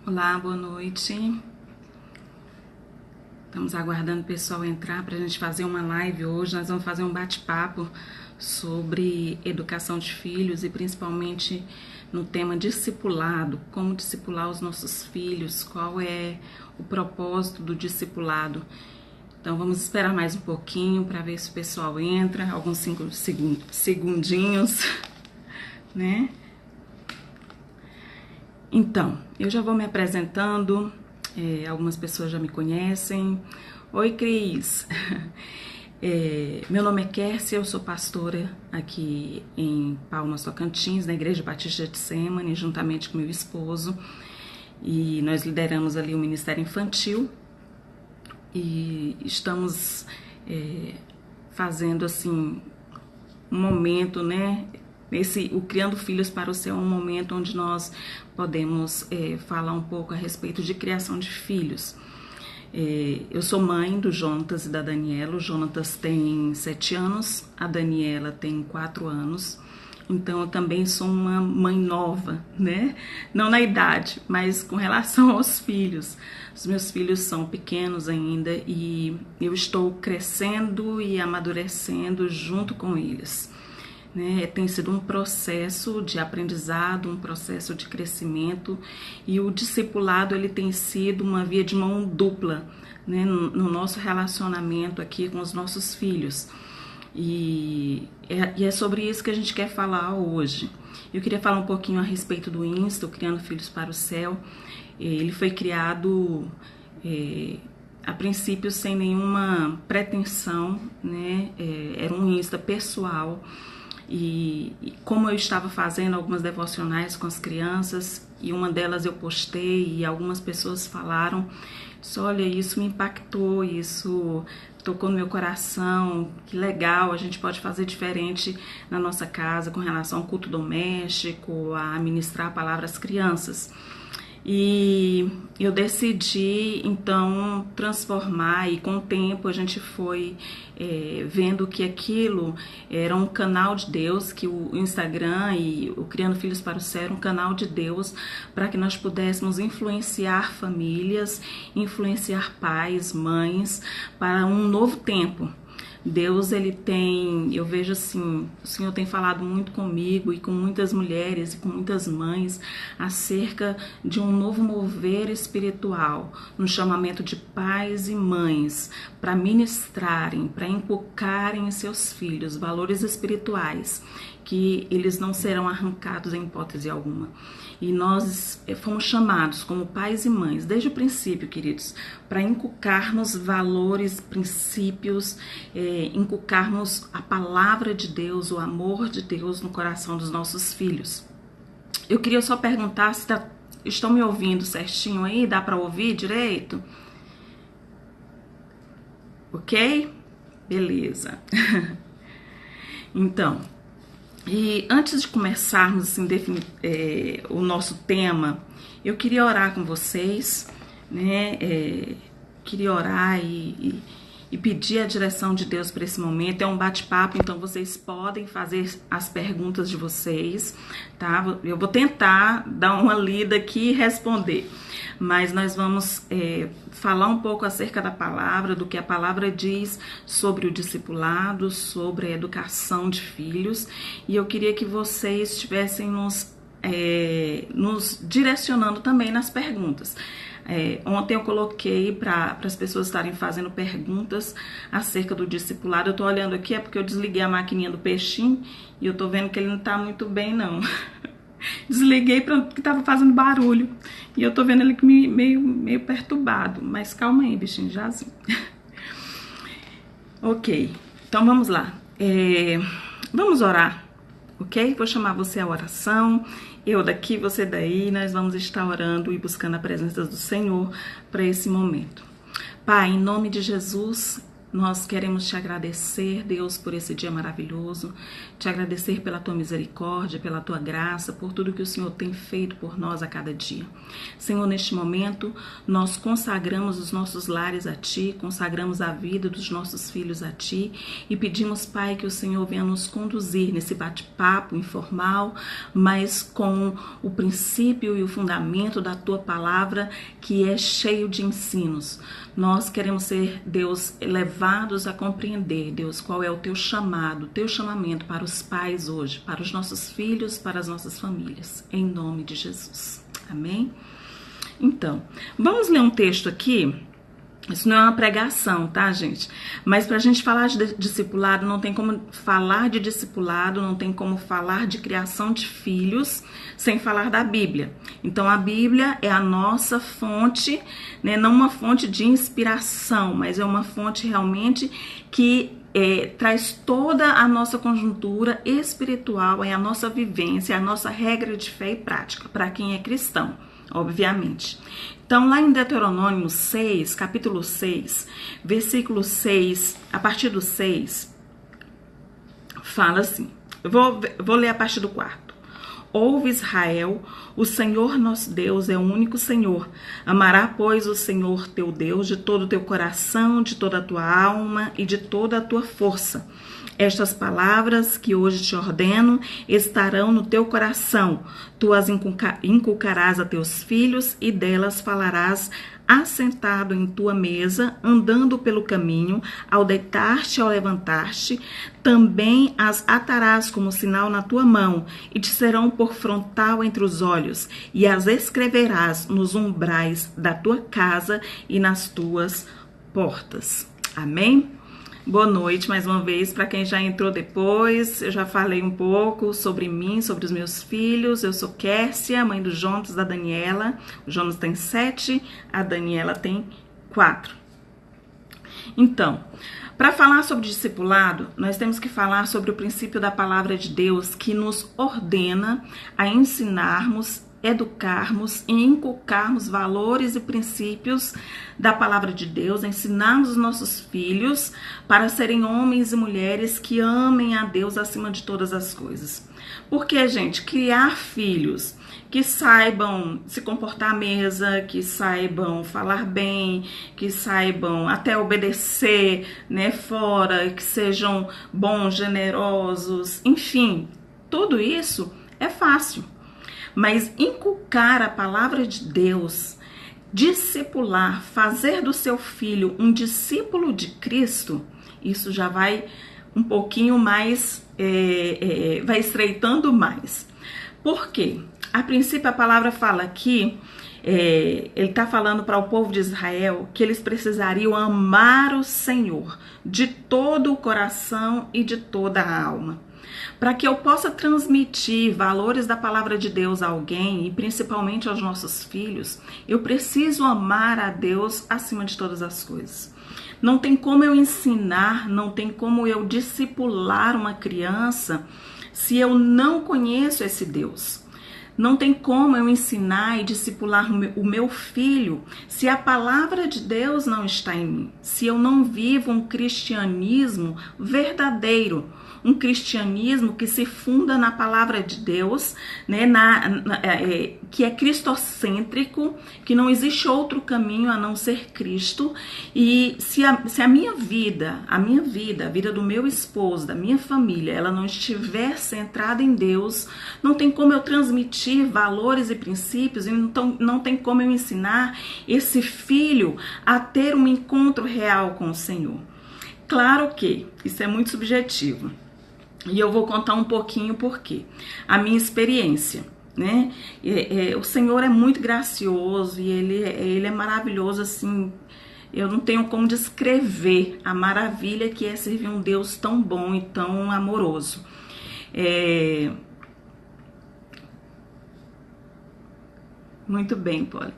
Olá, boa noite. Estamos aguardando o pessoal entrar para a gente fazer uma live hoje. Nós vamos fazer um bate-papo sobre educação de filhos e principalmente no tema discipulado, como discipular os nossos filhos, qual é o propósito do discipulado. Então vamos esperar mais um pouquinho para ver se o pessoal entra, alguns 5 segundinhos, né? Então, eu já vou me apresentando, algumas pessoas já me conhecem. Oi, Cris! Meu nome é Kércia, eu sou pastora aqui em Palmas, Tocantins, na Igreja Batista de Getsemane, juntamente com meu esposo. E nós lideramos ali o Ministério Infantil e estamos fazendo assim um momento, né? O Criando Filhos para o Céu é um momento onde nós podemos falar um pouco a respeito de criação de filhos. Eu sou mãe do Jonatas e da Daniela. O Jonatas tem 7 anos, a Daniela tem 4 anos. Então eu também sou uma mãe nova, né? Não na idade, mas com relação aos filhos. Os meus filhos são pequenos ainda e eu estou crescendo e amadurecendo junto com eles. Tem sido um processo de aprendizado, um processo de crescimento, e o discipulado ele tem sido uma via de mão dupla, né, no nosso relacionamento aqui com os nossos filhos. E é sobre isso que a gente quer falar hoje. Eu queria falar um pouquinho a respeito do Insta, o Criando Filhos para o Céu. Ele foi criado a princípio sem nenhuma pretensão, né? Era um Insta pessoal. E como eu estava fazendo algumas devocionais com as crianças, e uma delas eu postei e algumas pessoas falaram, olha, isso me impactou, isso tocou no meu coração, que legal, a gente pode fazer diferente na nossa casa com relação ao culto doméstico, a ministrar a palavra às crianças. E eu decidi, então, transformar, e com o tempo a gente foi vendo que aquilo era um canal de Deus, que o Instagram e o Criando Filhos para o Céu era um canal de Deus para que nós pudéssemos influenciar famílias, influenciar pais, mães, para um novo tempo. Deus, ele tem, eu vejo assim, o Senhor tem falado muito comigo e com muitas mulheres e com muitas mães acerca de um novo mover espiritual, no chamamento de pais e mães para ministrarem, para inculcarem em seus filhos valores espirituais, que eles não serão arrancados em hipótese alguma. E nós fomos chamados como pais e mães, desde o princípio, queridos, para inculcarmos valores, princípios, inculcarmos a palavra de Deus, o amor de Deus no coração dos nossos filhos. Eu queria só perguntar se estão me ouvindo certinho aí? Dá para ouvir direito? Ok? Beleza. Então, e antes de começarmos assim, o nosso tema, eu queria orar com vocês, né? Queria orar e pedir a direção de Deus para esse momento. É um bate-papo, então vocês podem fazer as perguntas de vocês, tá? Eu vou tentar dar uma lida aqui e responder, mas nós vamos falar um pouco acerca da palavra, do que a palavra diz sobre o discipulado, sobre a educação de filhos, e eu queria que vocês estivessem nos direcionando também nas perguntas. Ontem eu coloquei para as pessoas estarem fazendo perguntas acerca do discipulado. Eu tô olhando aqui, é porque eu desliguei a maquininha do peixinho e eu tô vendo que ele não tá muito bem, não. Desliguei porque tava fazendo barulho e eu tô vendo ele meio perturbado, mas calma aí, bichinho, jazinho. Ok, então vamos lá. Vamos orar, ok? Vou chamar você à oração. Eu daqui, você daí, nós vamos estar orando e buscando a presença do Senhor para esse momento. Pai, em nome de Jesus, nós queremos te agradecer, Deus, por esse dia maravilhoso, te agradecer pela tua misericórdia, pela tua graça, por tudo que o Senhor tem feito por nós a cada dia. Senhor, neste momento, nós consagramos os nossos lares a ti, consagramos a vida dos nossos filhos a ti e pedimos, Pai, que o Senhor venha nos conduzir nesse bate-papo informal, mas com o princípio e o fundamento da tua palavra, que é cheio de ensinos. Nós queremos ser, Deus, levados a compreender, Deus, qual é o teu chamado, o teu chamamento para os pais hoje, para os nossos filhos, para as nossas famílias, em nome de Jesus. Amém? Então, vamos ler um texto aqui. Isso não é uma pregação, tá, gente? Mas para a gente falar de discipulado, não tem como falar de discipulado, não tem como falar de criação de filhos sem falar da Bíblia. Então, a Bíblia é a nossa fonte, né? Não uma fonte de inspiração, mas é uma fonte realmente que traz toda a nossa conjuntura espiritual, é a nossa vivência, é a nossa regra de fé e prática, para quem é cristão, obviamente. Então, lá em Deuteronômio 6, capítulo 6, versículo 6, a partir do 6, fala assim, eu vou ler a partir do 4. Ouve, Israel, o Senhor nosso Deus é o único Senhor. Amará, pois, o Senhor teu Deus de todo o teu coração, de toda a tua alma e de toda a tua força. Estas palavras que hoje te ordeno estarão no teu coração. Tu as inculcarás a teus filhos e delas falarás assentado em tua mesa, andando pelo caminho, ao deitar-te e ao levantar-te. Também as atarás como sinal na tua mão e te serão por frontal entre os olhos, e as escreverás nos umbrais da tua casa e nas tuas portas. Amém? Boa noite mais uma vez para quem já entrou depois. Eu já falei um pouco sobre mim, sobre os meus filhos. Eu sou Kércia, mãe do Jonas, da Daniela. O Jonas tem 7, a Daniela tem 4. Então, para falar sobre discipulado, nós temos que falar sobre o princípio da palavra de Deus que nos ordena a ensinarmos, educarmos e inculcarmos valores e princípios da palavra de Deus, ensinarmos os nossos filhos para serem homens e mulheres que amem a Deus acima de todas as coisas. Porque, gente, criar filhos que saibam se comportar à mesa, que saibam falar bem, que saibam até obedecer, né, fora, que sejam bons, generosos, enfim, tudo isso é fácil. Mas inculcar a palavra de Deus, discipular, fazer do seu filho um discípulo de Cristo, isso já vai um pouquinho mais, vai estreitando mais. Por quê? A princípio a palavra fala aqui, ele está falando para o povo de Israel que eles precisariam amar o Senhor de todo o coração e de toda a alma. Para que eu possa transmitir valores da palavra de Deus a alguém, e principalmente aos nossos filhos, eu preciso amar a Deus acima de todas as coisas. Não tem como eu ensinar, não tem como eu discipular uma criança se eu não conheço esse Deus. Não tem como eu ensinar e discipular o meu filho se a palavra de Deus não está em mim, se eu não vivo um cristianismo verdadeiro, um cristianismo que se funda na palavra de Deus, né, que é cristocêntrico, que não existe outro caminho a não ser Cristo. E se a minha vida, a vida do meu esposo, da minha família, ela não estiver centrada em Deus, não tem como eu transmitir valores e princípios, então não tem como eu ensinar esse filho a ter um encontro real com o Senhor. Claro que isso é muito subjetivo. E eu vou contar um pouquinho por quê. A minha experiência, né? O Senhor é muito gracioso e ele é maravilhoso, assim. Eu não tenho como descrever a maravilha que é servir um Deus tão bom e tão amoroso. Muito bem, Polly.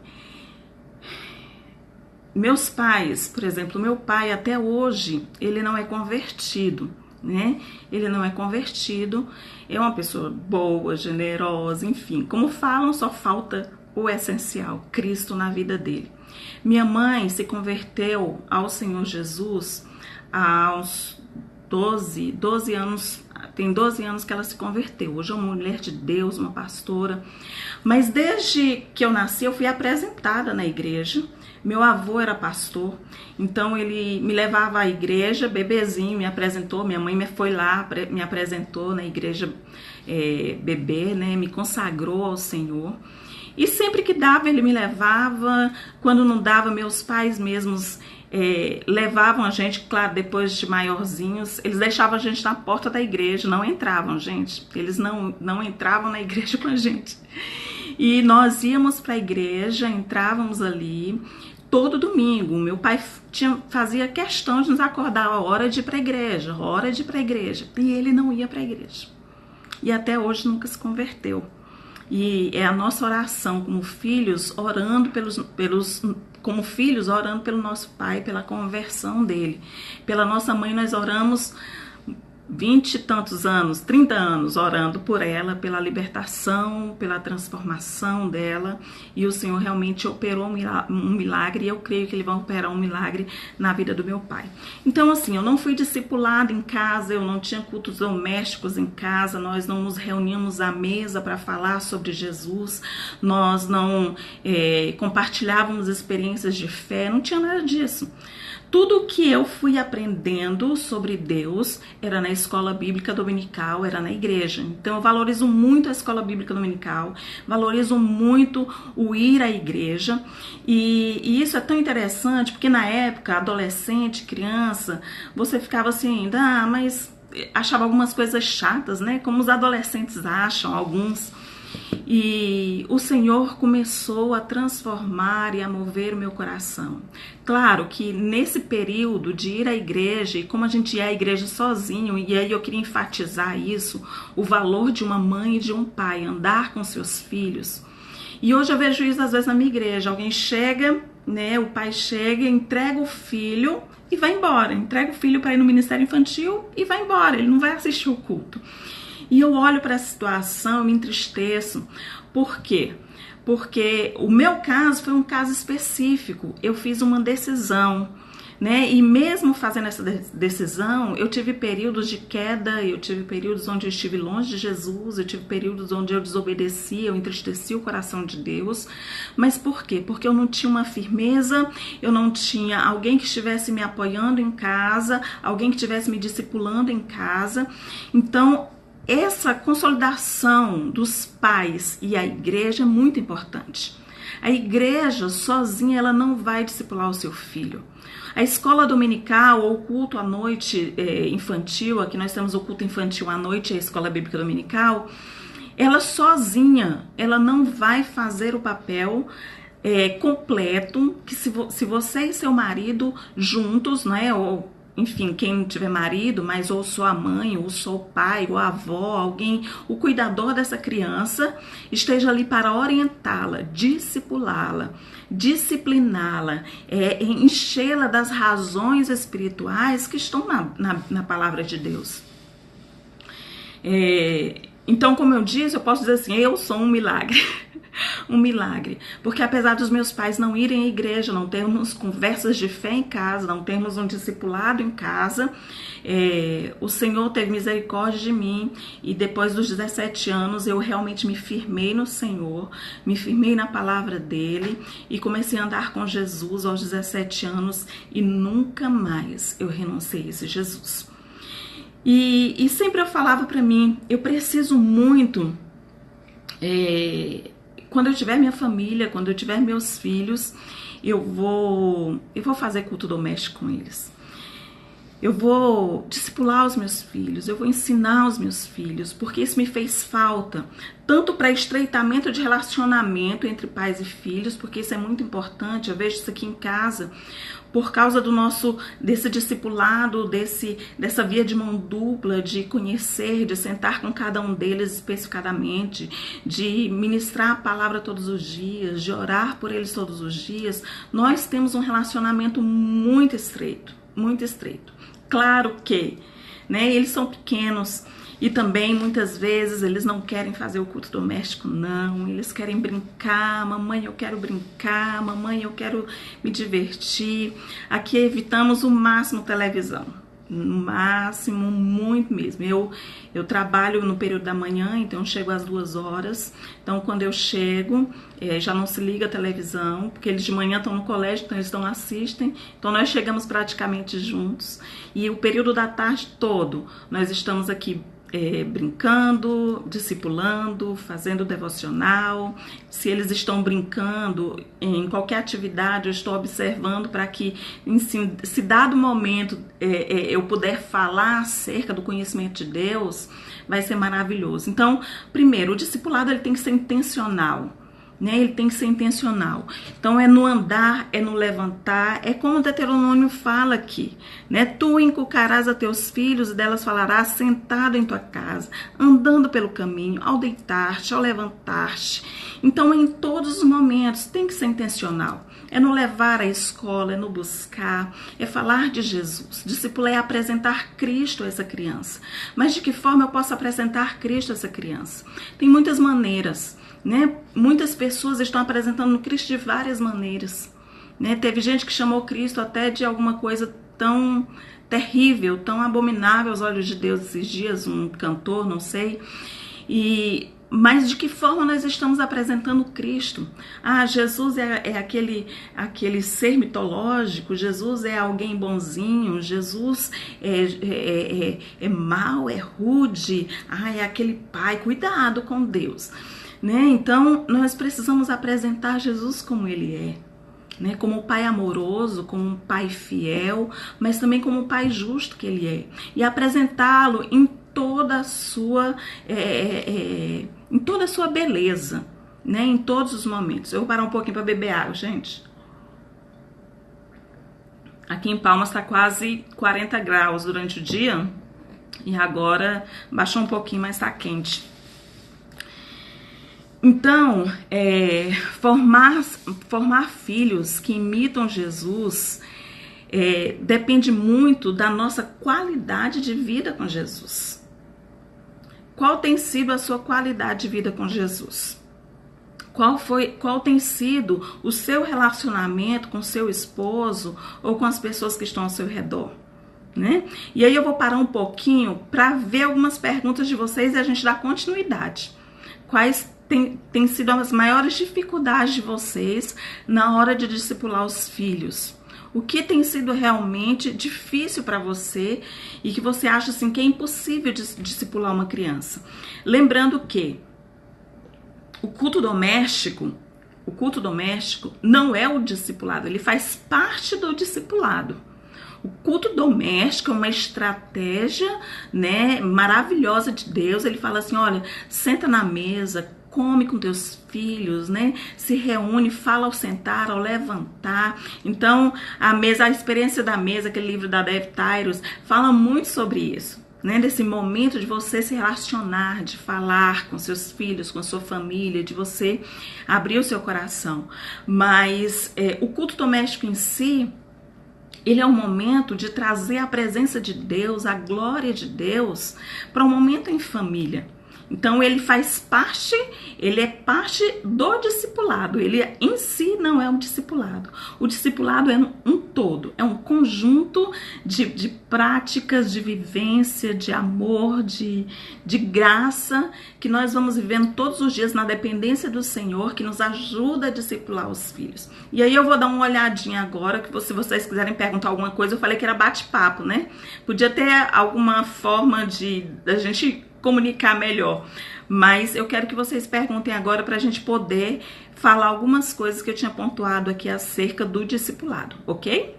Meus pais, por exemplo, meu pai até hoje, ele não é convertido, né? Ele não é convertido, é uma pessoa boa, generosa, enfim. Como falam, só falta o essencial, Cristo na vida dele. Minha mãe se converteu ao Senhor Jesus há uns 12 anos, tem 12 anos que ela se converteu. Hoje é uma mulher de Deus, uma pastora. Mas desde que eu nasci, eu fui apresentada na igreja. Meu avô era pastor, então ele me levava à igreja, bebezinho, me apresentou. Minha mãe foi lá, me apresentou na igreja bebê, né? Me consagrou ao Senhor. E sempre que dava, ele me levava. Quando não dava, meus pais mesmos levavam a gente, claro, depois de maiorzinhos, eles deixavam a gente na porta da igreja, não entravam, gente. Eles não entravam na igreja com a gente. E nós íamos para a igreja, entrávamos ali todo domingo. Meu pai fazia questão de nos acordar a hora de ir para a igreja, hora de ir para a igreja. E ele não ia para a igreja. E até hoje nunca se converteu. E é a nossa oração como filhos, orando como filhos, orando pelo nosso pai, pela conversão dele. Pela nossa mãe, nós oramos 20 e tantos anos, 30 anos, orando por ela, pela libertação, pela transformação dela, e o Senhor realmente operou um milagre, e eu creio que Ele vai operar um milagre na vida do meu pai. Então, assim, eu não fui discipulada em casa, eu não tinha cultos domésticos em casa, nós não nos reuníamos à mesa para falar sobre Jesus, nós não compartilhávamos experiências de fé, não tinha nada disso. Tudo que eu fui aprendendo sobre Deus era na escola bíblica dominical, era na igreja. Então eu valorizo muito a escola bíblica dominical, valorizo muito o ir à igreja. E isso é tão interessante porque na época, adolescente, criança, você ficava assim ainda, mas achava algumas coisas chatas, né? Como os adolescentes acham, alguns. E o Senhor começou a transformar e a mover o meu coração. Claro que nesse período de ir à igreja, e como a gente ia à igreja sozinho, e aí eu queria enfatizar isso, o valor de uma mãe e de um pai, andar com seus filhos. E hoje eu vejo isso às vezes na minha igreja, alguém chega, né, o pai chega, entrega o filho e vai embora, entrega o filho para ir no ministério infantil e vai embora, ele não vai assistir o culto. E eu olho para a situação, me entristeço. Por quê? Porque o meu caso foi um caso específico. Eu fiz uma decisão, né? E mesmo fazendo essa decisão, eu tive períodos de queda, eu tive períodos onde eu estive longe de Jesus, eu tive períodos onde eu desobedeci, eu entristeci o coração de Deus. Mas por quê? Porque eu não tinha uma firmeza, eu não tinha alguém que estivesse me apoiando em casa, alguém que estivesse me discipulando em casa. Então, essa consolidação dos pais e a igreja é muito importante. A igreja sozinha ela não vai discipular o seu filho. A escola dominical ou o culto à noite infantil, aqui nós temos o culto infantil à noite, a escola bíblica dominical, ela sozinha, ela não vai fazer o papel completo que se você e seu marido juntos, né, ou enfim, quem tiver marido, mas ou sua mãe, ou seu pai, ou a avó, alguém, o cuidador dessa criança, esteja ali para orientá-la, discipulá-la, discipliná-la, enchê-la das razões espirituais que estão na palavra de Deus. Então, como eu disse, eu posso dizer assim, eu sou um milagre. Um milagre, porque apesar dos meus pais não irem à igreja, não termos conversas de fé em casa, não termos um discipulado em casa, o Senhor teve misericórdia de mim e depois dos 17 anos eu realmente me firmei no Senhor, me firmei na palavra dele e comecei a andar com Jesus aos 17 anos e nunca mais eu renunciei a esse Jesus. E sempre eu falava para mim, eu preciso muito... quando eu tiver minha família, quando eu tiver meus filhos, eu vou fazer culto doméstico com eles. Eu vou discipular os meus filhos, eu vou ensinar os meus filhos, porque isso me fez falta, tanto para estreitamento de relacionamento entre pais e filhos, porque isso é muito importante, eu vejo isso aqui em casa, por causa desse discipulado, dessa via de mão dupla, de conhecer, de sentar com cada um deles especificadamente, de ministrar a palavra todos os dias, de orar por eles todos os dias, nós temos um relacionamento muito estreito, muito estreito. Claro que, né, eles são pequenos E também, muitas vezes, eles não querem fazer o culto doméstico, não. Eles querem brincar. Mamãe, eu quero brincar. Mamãe, eu quero me divertir. Aqui evitamos o máximo televisão. No máximo, muito mesmo. Eu trabalho no período da manhã, então eu chego às 2 horas. Então, quando eu chego, já não se liga a televisão, porque eles de manhã estão no colégio, então eles assistem. Então, nós chegamos praticamente juntos. E o período da tarde todo, nós estamos aqui brincando, discipulando, fazendo devocional. Se eles estão brincando em qualquer atividade, eu estou observando para que, se dado momento, eu puder falar acerca do conhecimento de Deus, vai ser maravilhoso. Então, primeiro, o discipulado ele tem que ser intencional. Ele tem que ser intencional. Então, é no andar, é no levantar, é como o Deuteronômio fala aqui, né? Tu inculcarás a teus filhos e delas falarás sentado em tua casa, andando pelo caminho, ao deitar-te, ao levantar-te. Então, em todos os momentos, tem que ser intencional. É no levar à escola, é no buscar, é falar de Jesus. Discípulo é apresentar Cristo a essa criança. Mas de que forma eu posso apresentar Cristo a essa criança? Tem muitas maneiras. Muitas pessoas estão apresentando o Cristo de várias maneiras. Teve gente que chamou Cristo até de alguma coisa tão terrível, tão abominável aos olhos de Deus esses dias, um cantor, não sei. Mas de que forma nós estamos apresentando Cristo? Jesus é aquele ser mitológico, Jesus é alguém bonzinho, Jesus é mau, é rude, é aquele pai. Cuidado com Deus. Então, nós precisamos apresentar Jesus como ele é, como um pai amoroso, como um pai fiel, mas também como um pai justo que ele é, e apresentá-lo em toda a sua beleza, em todos os momentos. Eu vou parar um pouquinho para beber água, gente. Aqui em Palmas está quase 40 graus durante o dia, e agora baixou um pouquinho, mas está quente. Então, formar filhos que imitam Jesus depende muito da nossa qualidade de vida com Jesus. Qual tem sido a sua qualidade de vida com Jesus? Qual tem sido o seu relacionamento com seu esposo ou com as pessoas que estão ao seu redor? E aí eu vou parar um pouquinho para ver algumas perguntas de vocês e a gente dá continuidade. Quais tem sido as maiores dificuldades de vocês na hora de discipular os filhos? O que tem sido realmente difícil para você e que você acha assim que é impossível discipular uma criança? Lembrando que o culto doméstico não é o discipulado, ele faz parte do discipulado. O culto doméstico é uma estratégia, maravilhosa de Deus. Ele fala assim, olha, senta na mesa, come com teus filhos, se reúne, fala ao sentar, ao levantar. Então, a experiência da mesa, aquele livro da Dev Tyrus, fala muito sobre isso, desse momento de você se relacionar, de falar com seus filhos, com sua família, de você abrir o seu coração. Mas o culto doméstico em si, ele é um momento de trazer a presença de Deus, a glória de Deus, para um momento em família. Então, ele é parte do discipulado. Ele em si não é um discipulado. O discipulado é um todo, é um conjunto de práticas, de vivência, de amor, de graça, que nós vamos vivendo todos os dias na dependência do Senhor, que nos ajuda a discipular os filhos. E aí eu vou dar uma olhadinha agora, que se vocês quiserem perguntar alguma coisa, eu falei que era bate-papo, Podia ter alguma forma da gente comunicar melhor, mas eu quero que vocês perguntem agora para a gente poder falar algumas coisas que eu tinha pontuado aqui acerca do discipulado, ok?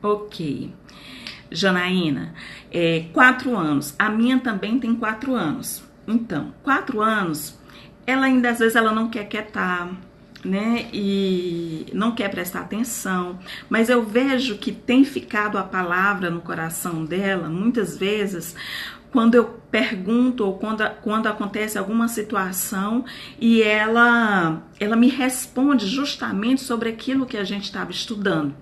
Ok. Janaína, 4 anos. A minha também tem 4 anos. Então, 4 anos, ela ainda às vezes ela não quer quietar, e não quer prestar atenção, mas eu vejo que tem ficado a palavra no coração dela, muitas vezes, quando eu pergunto ou quando acontece alguma situação e ela me responde justamente sobre aquilo que a gente estava estudando.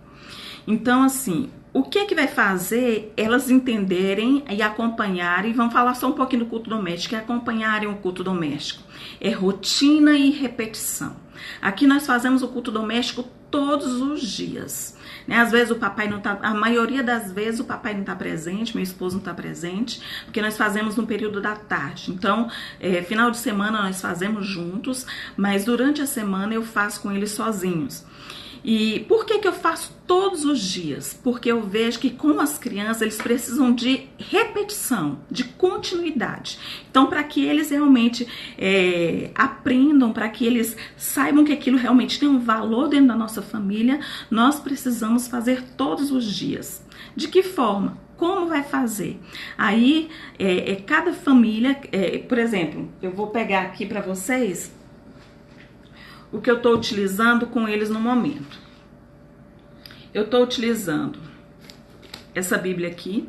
Então, assim, o que vai fazer elas entenderem e acompanharem, vamos falar só um pouquinho do culto doméstico, acompanharem o culto doméstico. É rotina e repetição. Aqui nós fazemos o culto doméstico todos os dias. Né? Às vezes o papai não tá, a maioria das vezes o papai não está presente, meu esposo não está presente, porque nós fazemos no período da tarde. Então, final de semana nós fazemos juntos, mas durante a semana eu faço com eles sozinhos. E por que eu faço todos os dias? Porque eu vejo que com as crianças eles precisam de repetição, de continuidade. Então, para que eles realmente aprendam, para que eles saibam que aquilo realmente tem um valor dentro da nossa família, nós precisamos fazer todos os dias. De que forma? Como vai fazer? Aí, cada família, por exemplo, eu vou pegar aqui para vocês o que eu estou utilizando com eles no momento. Eu estou utilizando essa Bíblia aqui,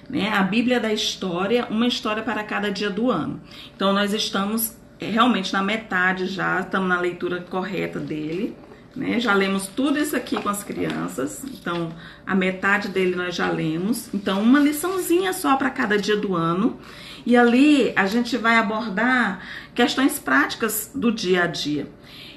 né? A Bíblia da história, uma história para cada dia do ano. Então, nós estamos realmente na metade já, estamos na leitura correta dele, né? Já lemos tudo isso aqui com as crianças, então a metade dele nós já lemos. Então, uma liçãozinha só para cada dia do ano. E ali a gente vai abordar questões práticas do dia a dia.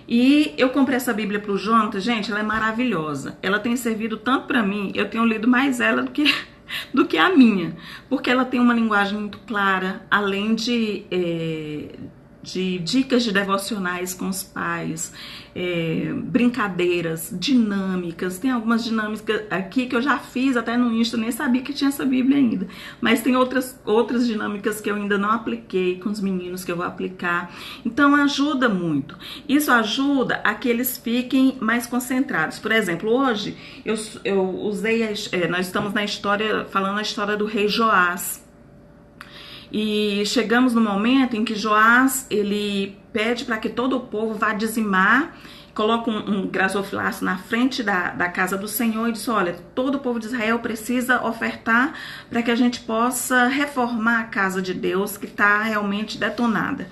E eu comprei essa Bíblia pro Jonathan, gente, ela é maravilhosa. Ela tem servido tanto para mim, eu tenho lido mais ela do que a minha. Porque ela tem uma linguagem muito clara, além de dicas de devocionais com os pais, brincadeiras, dinâmicas. Tem algumas dinâmicas aqui que eu já fiz até no Insta, nem sabia que tinha essa Bíblia ainda. Mas tem outras dinâmicas que eu ainda não apliquei com os meninos, que eu vou aplicar. Então ajuda muito. Isso ajuda a que eles fiquem mais concentrados. Por exemplo, hoje eu usei, nós estamos na história, falando a história do rei Joás. E chegamos no momento em que Joás, ele pede para que todo o povo vá dizimar, coloca um gasofilaço na frente da casa do Senhor e diz, olha, todo o povo de Israel precisa ofertar para que a gente possa reformar a casa de Deus, que está realmente detonada.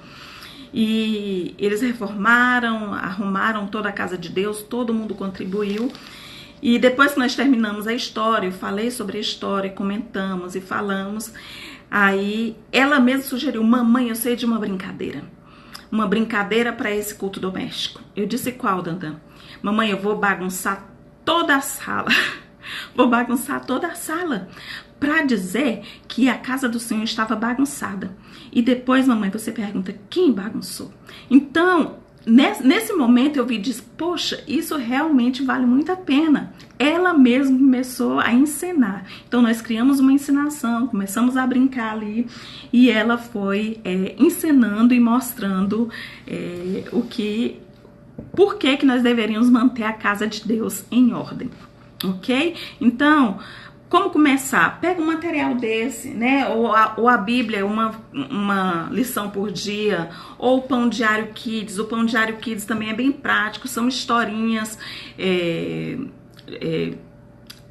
E eles reformaram, arrumaram toda a casa de Deus, todo mundo contribuiu. E depois que nós terminamos a história, eu falei sobre a história, comentamos e falamos. Aí ela mesma sugeriu, mamãe, eu sei de uma brincadeira para esse culto doméstico. Eu disse, qual, Dandan? Mamãe, eu vou bagunçar toda a sala. Vou bagunçar toda a sala para dizer que a casa do Senhor estava bagunçada. E depois, mamãe, você pergunta, quem bagunçou? Então, nesse momento eu vi e disse, poxa, isso realmente vale muito a pena. Ela mesma começou a encenar. Então nós criamos uma encenação, começamos a brincar ali e ela foi encenando e mostrando por que nós deveríamos manter a casa de Deus em ordem, ok? Então, como começar? Pega um material desse, né? Ou a Bíblia, uma lição por dia, ou o Pão Diário Kids. O Pão Diário Kids também é bem prático, são historinhas,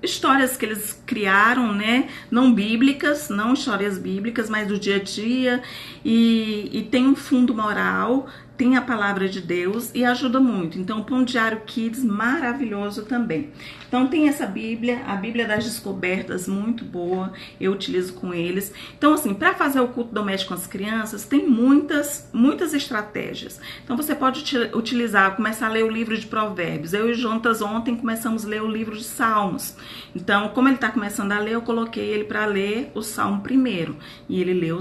histórias que eles criaram, né? Não bíblicas, não histórias bíblicas, mas do dia a dia, e tem um fundo moral, tem a palavra de Deus e ajuda muito. Então, o Pão Diário Kids, maravilhoso também. Então, tem essa Bíblia, a Bíblia das Descobertas, muito boa, eu utilizo com eles. Então, assim, para fazer o culto doméstico com as crianças, tem muitas estratégias. Então, você pode utilizar, começar a ler o livro de Provérbios. Eu e o Jonas ontem começamos a ler o livro de Salmos. Então, como ele está começando a ler, eu coloquei ele para ler o Salmo primeiro. E ele leu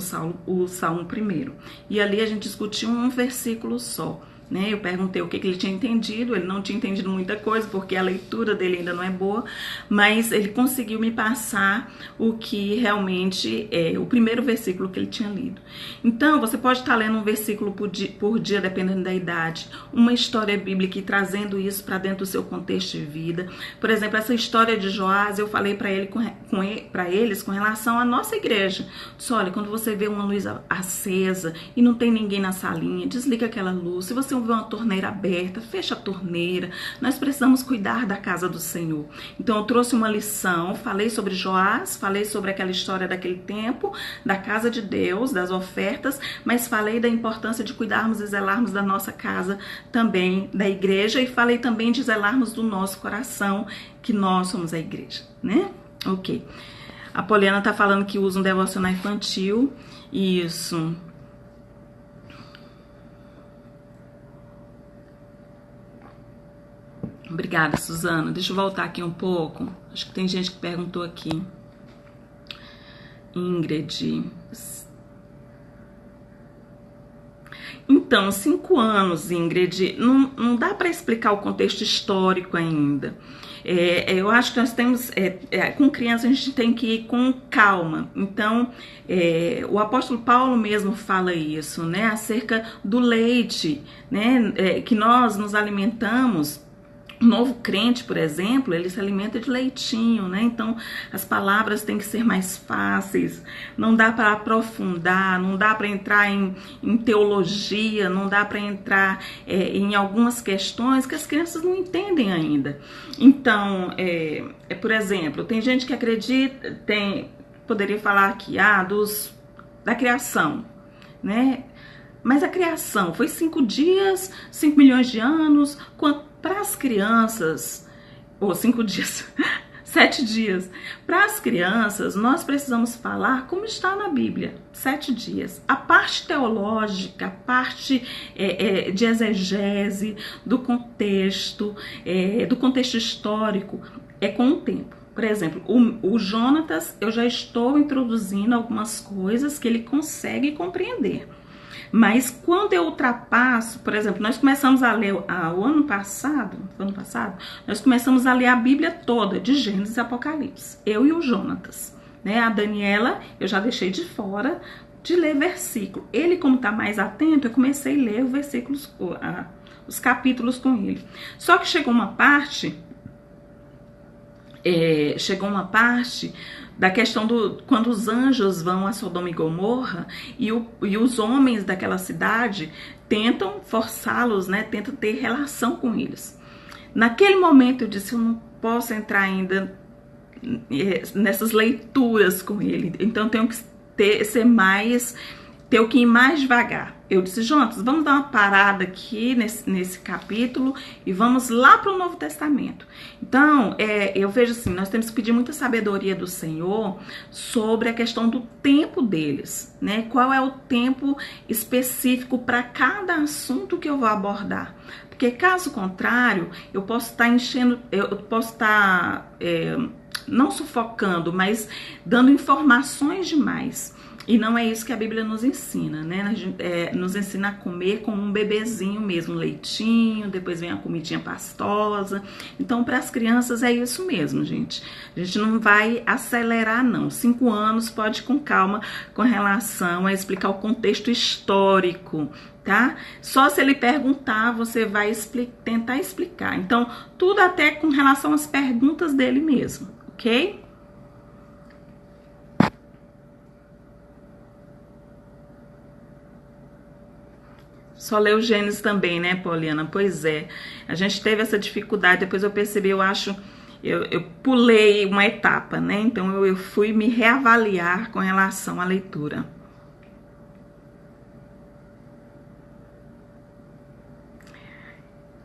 o Salmo primeiro. E ali a gente discutiu um versículo só, né? Eu perguntei o que ele tinha entendido, ele não tinha entendido muita coisa, porque a leitura dele ainda não é boa, mas ele conseguiu me passar o que realmente é o primeiro versículo que ele tinha lido. Então, você pode estar lendo um versículo por dia, dependendo da idade, uma história bíblica e trazendo isso para dentro do seu contexto de vida. Por exemplo, essa história de Joás, eu falei para eles com relação à nossa igreja. Disse, olha, quando você vê uma luz acesa e não tem ninguém na salinha, desliga aquela luz. Se você não vê uma torneira aberta, fecha a torneira. Nós precisamos cuidar da casa do Senhor. Então eu trouxe uma lição, falei sobre Joás, falei sobre aquela história daquele tempo, da casa de Deus, das ofertas, mas falei da importância de cuidarmos e zelarmos da nossa casa também, da igreja, e falei também de zelarmos do nosso coração, que nós somos a igreja, né? Ok. A Poliana tá falando que usa um devocional infantil. Isso. Obrigada, Suzana. Deixa eu voltar aqui um pouco. Acho que tem gente que perguntou aqui. Ingrid. Então, 5 anos, Ingrid, não dá para explicar o contexto histórico ainda. Eu acho que nós temos, com criança a gente tem que ir com calma. Então, o apóstolo Paulo mesmo fala isso, né, acerca do leite, né, que nós nos alimentamos. O novo crente, por exemplo, ele se alimenta de leitinho, né? Então, as palavras têm que ser mais fáceis, não dá para aprofundar, não dá para entrar em teologia, não dá para entrar em algumas questões que as crianças não entendem ainda. Então, por exemplo, tem gente que acredita, poderia falar aqui, da criação, né? Mas a criação foi 5 dias, 5 milhões de anos, para as crianças, ou 5 dias, 7 dias. Para as crianças, nós precisamos falar como está na Bíblia, 7 dias. A parte teológica, a parte de exegese, do contexto histórico, é com o tempo. Por exemplo, o Jonatas, eu já estou introduzindo algumas coisas que ele consegue compreender. Mas quando eu ultrapasso, por exemplo, nós começamos a ler o ano passado, nós começamos a ler a Bíblia toda, de Gênesis e Apocalipse, eu e o Jonatas, né? A Daniela, eu já deixei de fora de ler versículo. Ele, como está mais atento, eu comecei a ler os capítulos com ele. Só que chegou uma parte da questão quando os anjos vão a Sodoma e Gomorra e os homens daquela cidade tentam forçá-los, né? Tentam ter relação com eles. Naquele momento eu disse, eu não posso entrar ainda nessas leituras com ele, então tenho que ter que ir mais devagar. Eu disse, Jonas, vamos dar uma parada aqui nesse capítulo e vamos lá para o Novo Testamento. Então, eu vejo assim, nós temos que pedir muita sabedoria do Senhor sobre a questão do tempo deles, né? Qual é o tempo específico para cada assunto que eu vou abordar. Porque caso contrário, eu posso estar não sufocando, mas dando informações demais. E não é isso que a Bíblia nos ensina, né? Nos ensina a comer como um bebezinho mesmo, leitinho, depois vem a comidinha pastosa. Então, para as crianças é isso mesmo, gente. A gente não vai acelerar, não. 5 anos, pode ir com calma com relação a explicar o contexto histórico, tá? Só se ele perguntar, você vai tentar explicar. Então, tudo até com relação às perguntas dele mesmo, ok? Só ler o Gênesis também, né, Poliana? Pois é. A gente teve essa dificuldade, depois eu percebi, eu pulei uma etapa, né? Então eu fui me reavaliar com relação à leitura.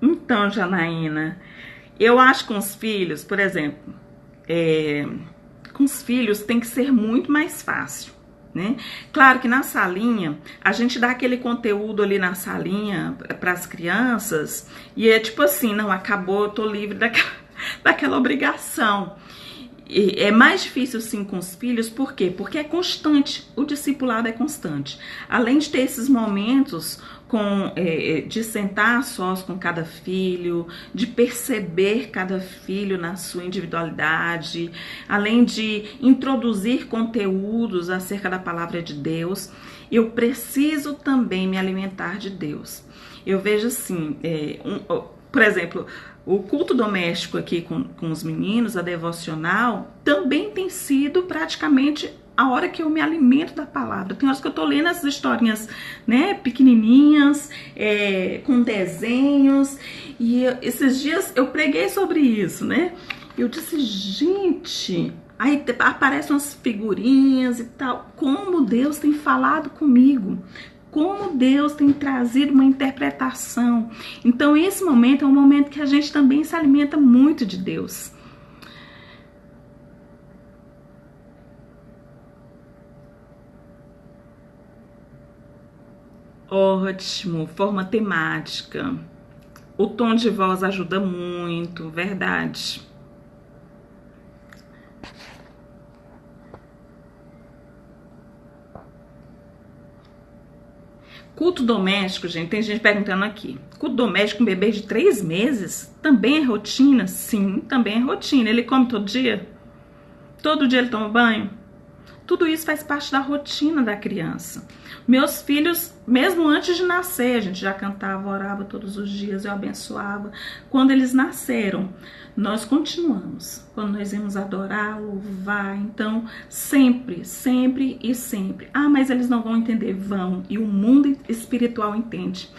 Então, Janaína, eu acho que com os filhos, por exemplo, com os filhos tem que ser muito mais fácil. Né? Claro que na salinha, a gente dá aquele conteúdo ali na salinha para as crianças e é tipo assim, não, acabou, eu tô livre daquela obrigação. E é mais difícil sim com os filhos, por quê? Porque é constante, o discipulado é constante. Além de ter esses momentos de sentar sós com cada filho, de perceber cada filho na sua individualidade, além de introduzir conteúdos acerca da palavra de Deus, eu preciso também me alimentar de Deus. Eu vejo assim, por exemplo, o culto doméstico aqui com os meninos, a devocional, também tem sido praticamente a hora que eu me alimento da palavra. Tem horas que eu tô lendo essas historinhas, né, pequenininhas, com desenhos, e esses dias eu preguei sobre isso, né? Eu disse, gente, aí aparecem umas figurinhas e tal, como Deus tem falado comigo, como Deus tem trazido uma interpretação. Então esse momento é um momento que a gente também se alimenta muito de Deus. Ótimo, forma temática. O tom de voz ajuda muito, verdade. Culto doméstico, gente, tem gente perguntando aqui. Culto doméstico, um bebê de 3 meses, também é rotina? Sim, também é rotina. Ele come todo dia? Todo dia ele toma banho? Tudo isso faz parte da rotina da criança. Meus filhos, mesmo antes de nascer, a gente já cantava, orava todos os dias, eu abençoava. Quando eles nasceram, nós continuamos. Quando nós íamos adorar, louvar, então sempre, sempre e sempre. Ah, mas eles não vão entender, vão. E o mundo espiritual entende.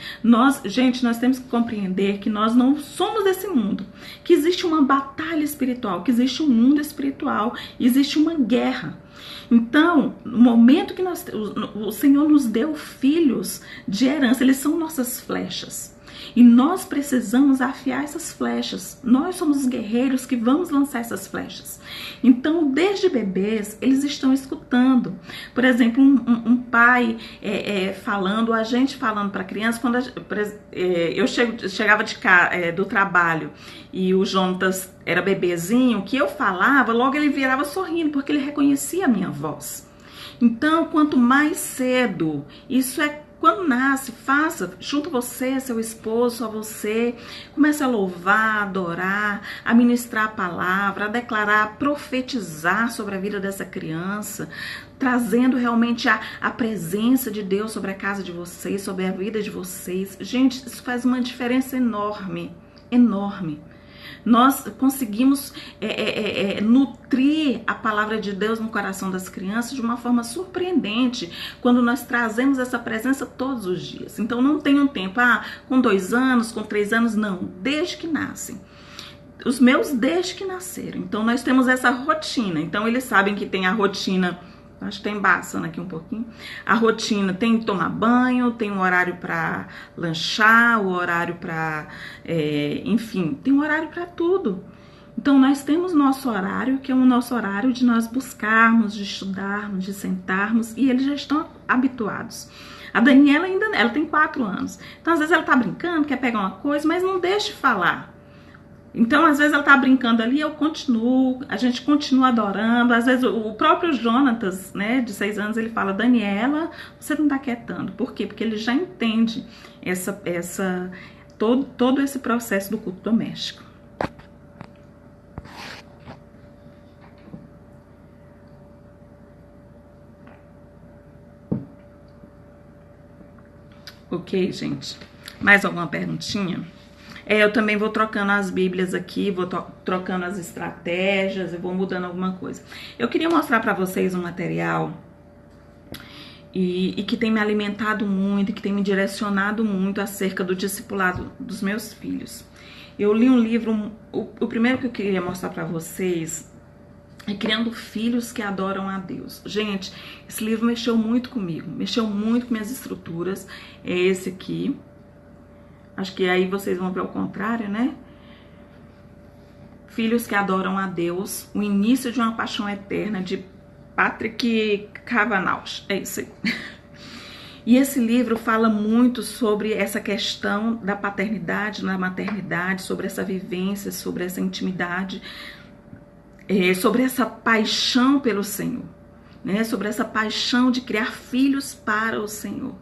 Gente, nós temos que compreender que nós não somos desse mundo. Que existe uma batalha espiritual, que existe um mundo espiritual, existe uma guerra. Então, no momento que o Senhor nos deu filhos de herança, eles são nossas flechas. E nós precisamos afiar essas flechas. Nós somos os guerreiros que vamos lançar essas flechas. Então, desde bebês, eles estão escutando. Por exemplo, um pai falando, a gente falando para a criança. Quando eu chegava do trabalho e o Jonatas era bebezinho, que eu falava, logo ele virava sorrindo, porque ele reconhecia a minha voz. Então, quanto mais cedo, isso é quando nasce, faça, junto você, seu esposo, a você, comece a louvar, a adorar, a ministrar a palavra, a declarar, a profetizar sobre a vida dessa criança, trazendo realmente a presença de Deus sobre a casa de vocês, sobre a vida de vocês. Gente, isso faz uma diferença enorme, enorme. Nós conseguimos nutrir a palavra de Deus no coração das crianças de uma forma surpreendente quando nós trazemos essa presença todos os dias. Então não tem um tempo, com 2 anos, com 3 anos, não, desde que nascem. Os meus desde que nasceram. Então nós temos essa rotina. Então eles sabem que tem a rotina. Acho que tá embaçando aqui um pouquinho. A rotina tem que tomar banho, tem um horário para lanchar, o horário para, enfim, tem um horário para tudo. Então nós temos nosso horário, que é o nosso horário de nós buscarmos, de estudarmos, de sentarmos, e eles já estão habituados. A Daniela ela tem 4 anos. Então às vezes ela tá brincando, quer pegar uma coisa, mas não deixa de falar. Então, às vezes ela tá brincando ali, eu continuo, a gente continua adorando. Às vezes o próprio Jonatas, né, de 6 anos, ele fala, Daniela, você não tá quietando. Por quê? Porque ele já entende todo esse processo do culto doméstico. Ok, gente? Mais alguma perguntinha? Eu também vou trocando as bíblias aqui, vou trocando as estratégias, eu vou mudando alguma coisa. Eu queria mostrar para vocês um material e que tem me alimentado muito, que tem me direcionado muito acerca do discipulado dos meus filhos. Eu li um livro, o primeiro que eu queria mostrar para vocês é Criando Filhos que Adoram a Deus. Gente, esse livro mexeu muito comigo, mexeu muito com minhas estruturas, é esse aqui. Acho que aí vocês vão ver o contrário, né? Filhos que Adoram a Deus, o início de uma paixão eterna, de Patrick Kavanagh. É isso aí. E esse livro fala muito sobre essa questão da paternidade, da maternidade, sobre essa vivência, sobre essa intimidade, sobre essa paixão pelo Senhor, né? Sobre essa paixão de criar filhos para o Senhor.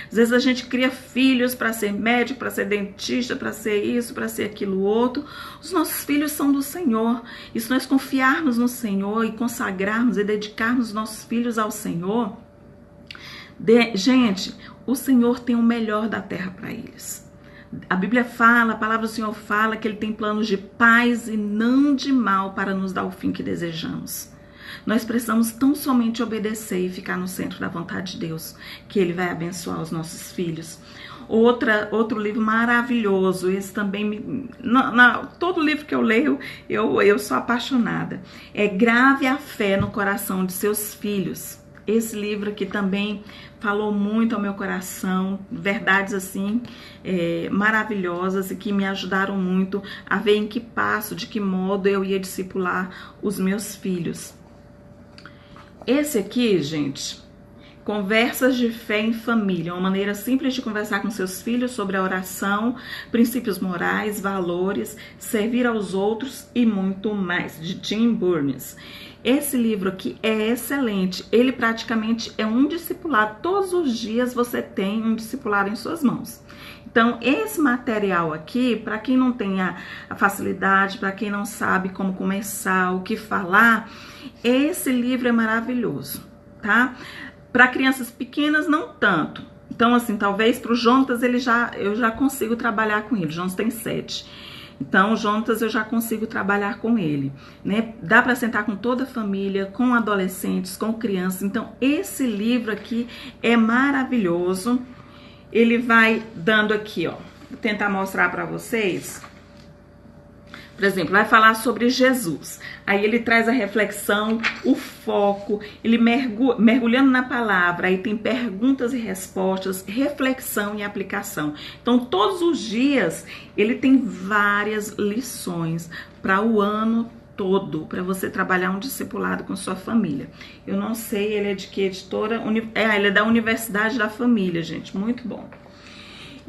Às vezes a gente cria filhos para ser médico, para ser dentista, para ser isso, para ser aquilo outro. Os nossos filhos são do Senhor. E se nós confiarmos no Senhor e consagrarmos e dedicarmos nossos filhos ao Senhor, gente, o Senhor tem o melhor da terra para eles. A Bíblia fala, a palavra do Senhor fala que Ele tem planos de paz e não de mal para nos dar o fim que desejamos. Nós precisamos tão somente obedecer e ficar no centro da vontade de Deus, que Ele vai abençoar os nossos filhos. Outro livro maravilhoso, esse também, todo livro que eu leio, eu sou apaixonada. É Grave a Fé no Coração de Seus Filhos. Esse livro aqui também falou muito ao meu coração, verdades assim maravilhosas e que me ajudaram muito a ver em que passo, de que modo eu ia discipular os meus filhos. Esse aqui, gente, Conversas de Fé em Família, uma maneira simples de conversar com seus filhos sobre a oração, princípios morais, valores, servir aos outros e muito mais, de Tim Burns. Esse livro aqui é excelente, ele praticamente é um discipulado, todos os dias você tem um discipulado em suas mãos. Então, esse material aqui, para quem não tem a facilidade, para quem não sabe como começar, o que falar, esse livro é maravilhoso, tá? Para crianças pequenas, não tanto. Então, assim, talvez para o Jonatas eu já consigo trabalhar com ele. O Jonatas tem 7. Então, o Jonatas eu já consigo trabalhar com ele, né? Dá para sentar com toda a família, com adolescentes, com crianças. Então, esse livro aqui é maravilhoso. Ele vai dando aqui, ó. Vou tentar mostrar para vocês. Por exemplo, vai falar sobre Jesus. Aí ele traz a reflexão, o foco, ele mergulhando na palavra. Aí tem perguntas e respostas, reflexão e aplicação. Então, todos os dias, ele tem várias lições para o ano todo, para você trabalhar um discipulado com sua família. Eu não sei, ele é de que editora? Ele é da Universidade da Família, gente. Muito bom.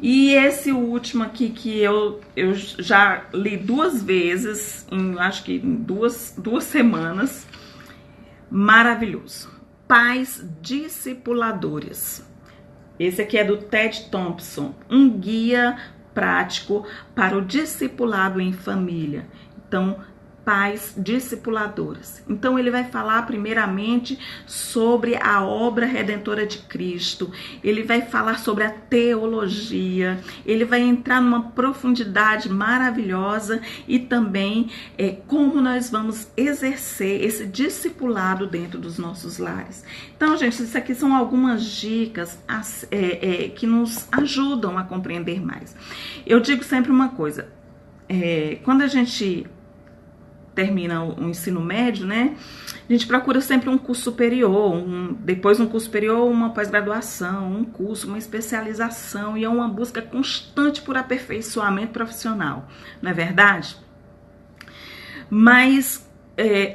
E esse último aqui que eu já li 2 vezes, acho que em duas semanas, maravilhoso. Pais Discipuladores. Esse aqui é do Ted Thompson, um guia prático para o discipulado em família. Então, pais discipuladores. Então ele vai falar primeiramente sobre a obra redentora de Cristo, ele vai falar sobre a teologia, ele vai entrar numa profundidade maravilhosa e também como nós vamos exercer esse discipulado dentro dos nossos lares. Então, gente, isso aqui são algumas dicas que nos ajudam a compreender mais. Eu digo sempre uma coisa, quando a gente termina o ensino médio, né? A gente procura sempre um curso superior, depois um curso superior, uma pós-graduação, um curso, uma especialização, e é uma busca constante por aperfeiçoamento profissional, não é verdade? Mas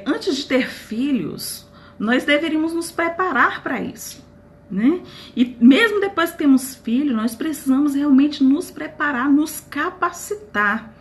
antes de ter filhos, nós deveríamos nos preparar para isso, né? E mesmo depois que temos filhos, nós precisamos realmente nos preparar, nos capacitar.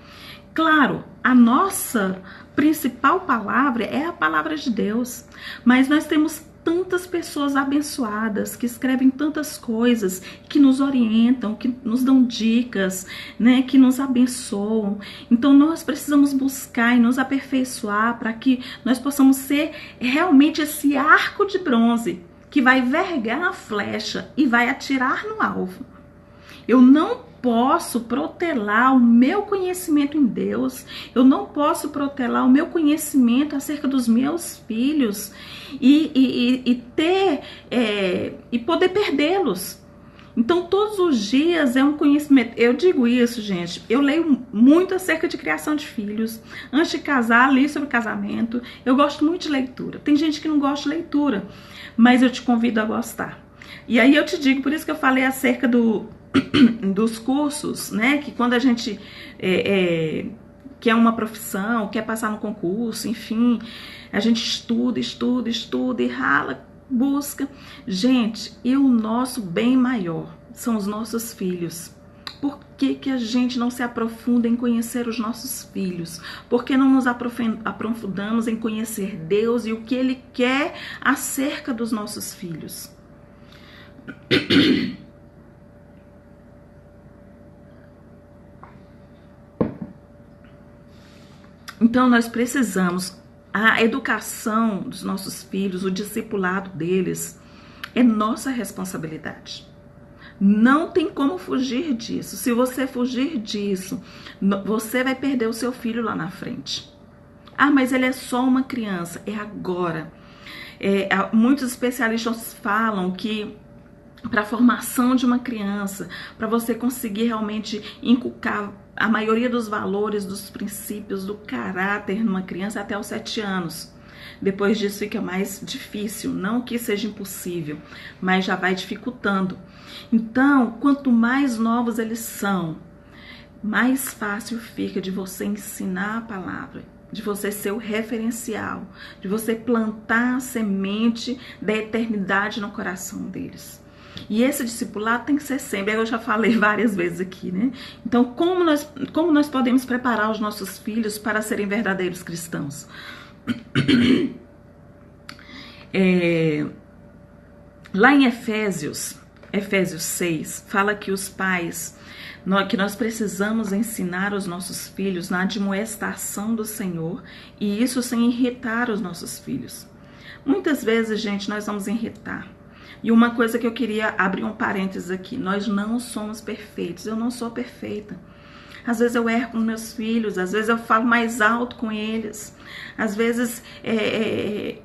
Claro, a nossa principal palavra é a palavra de Deus, mas nós temos tantas pessoas abençoadas que escrevem tantas coisas, que nos orientam, que nos dão dicas, né, que nos abençoam. Então nós precisamos buscar e nos aperfeiçoar para que nós possamos ser realmente esse arco de bronze que vai vergar a flecha e vai atirar no alvo. Eu não posso protelar o meu conhecimento em Deus, eu não posso protelar o meu conhecimento acerca dos meus filhos e poder perdê-los. Então, todos os dias é um conhecimento. Eu digo isso, gente, eu leio muito acerca de criação de filhos. Antes de casar, li sobre casamento. Eu gosto muito de leitura. Tem gente que não gosta de leitura, mas eu te convido a gostar. E aí eu te digo, por isso que eu falei acerca dos cursos, né? Que quando a gente quer uma profissão, quer passar no concurso, enfim, a gente estuda e rala, busca. Gente, e o nosso bem maior são os nossos filhos. Por que a gente não se aprofunda em conhecer os nossos filhos? Por que não nos aprofundamos em conhecer Deus e o que Ele quer acerca dos nossos filhos? Então nós precisamos, a educação dos nossos filhos, o discipulado deles, é nossa responsabilidade. Não tem como fugir disso. Se você fugir disso, você vai perder o seu filho lá na frente. Ah, mas ele é só uma criança. É agora. Muitos especialistas falam que para a formação de uma criança, para você conseguir realmente inculcar a maioria dos valores, dos princípios, do caráter numa criança, até os 7 anos. Depois disso fica mais difícil, não que seja impossível, mas já vai dificultando. Então, quanto mais novos eles são, mais fácil fica de você ensinar a palavra, de você ser o referencial, de você plantar a semente da eternidade no coração deles. E esse discipulado tem que ser sempre, eu já falei várias vezes aqui, né? Então, como nós podemos preparar os nossos filhos para serem verdadeiros cristãos? Lá em Efésios 6, fala que os pais, que nós precisamos ensinar os nossos filhos na admoestação do Senhor, e isso sem irritar os nossos filhos. Muitas vezes, gente, nós vamos irritar. E uma coisa que eu queria abrir um parênteses aqui, nós não somos perfeitos, eu não sou perfeita. Às vezes eu erro com meus filhos, às vezes eu falo mais alto com eles, às vezes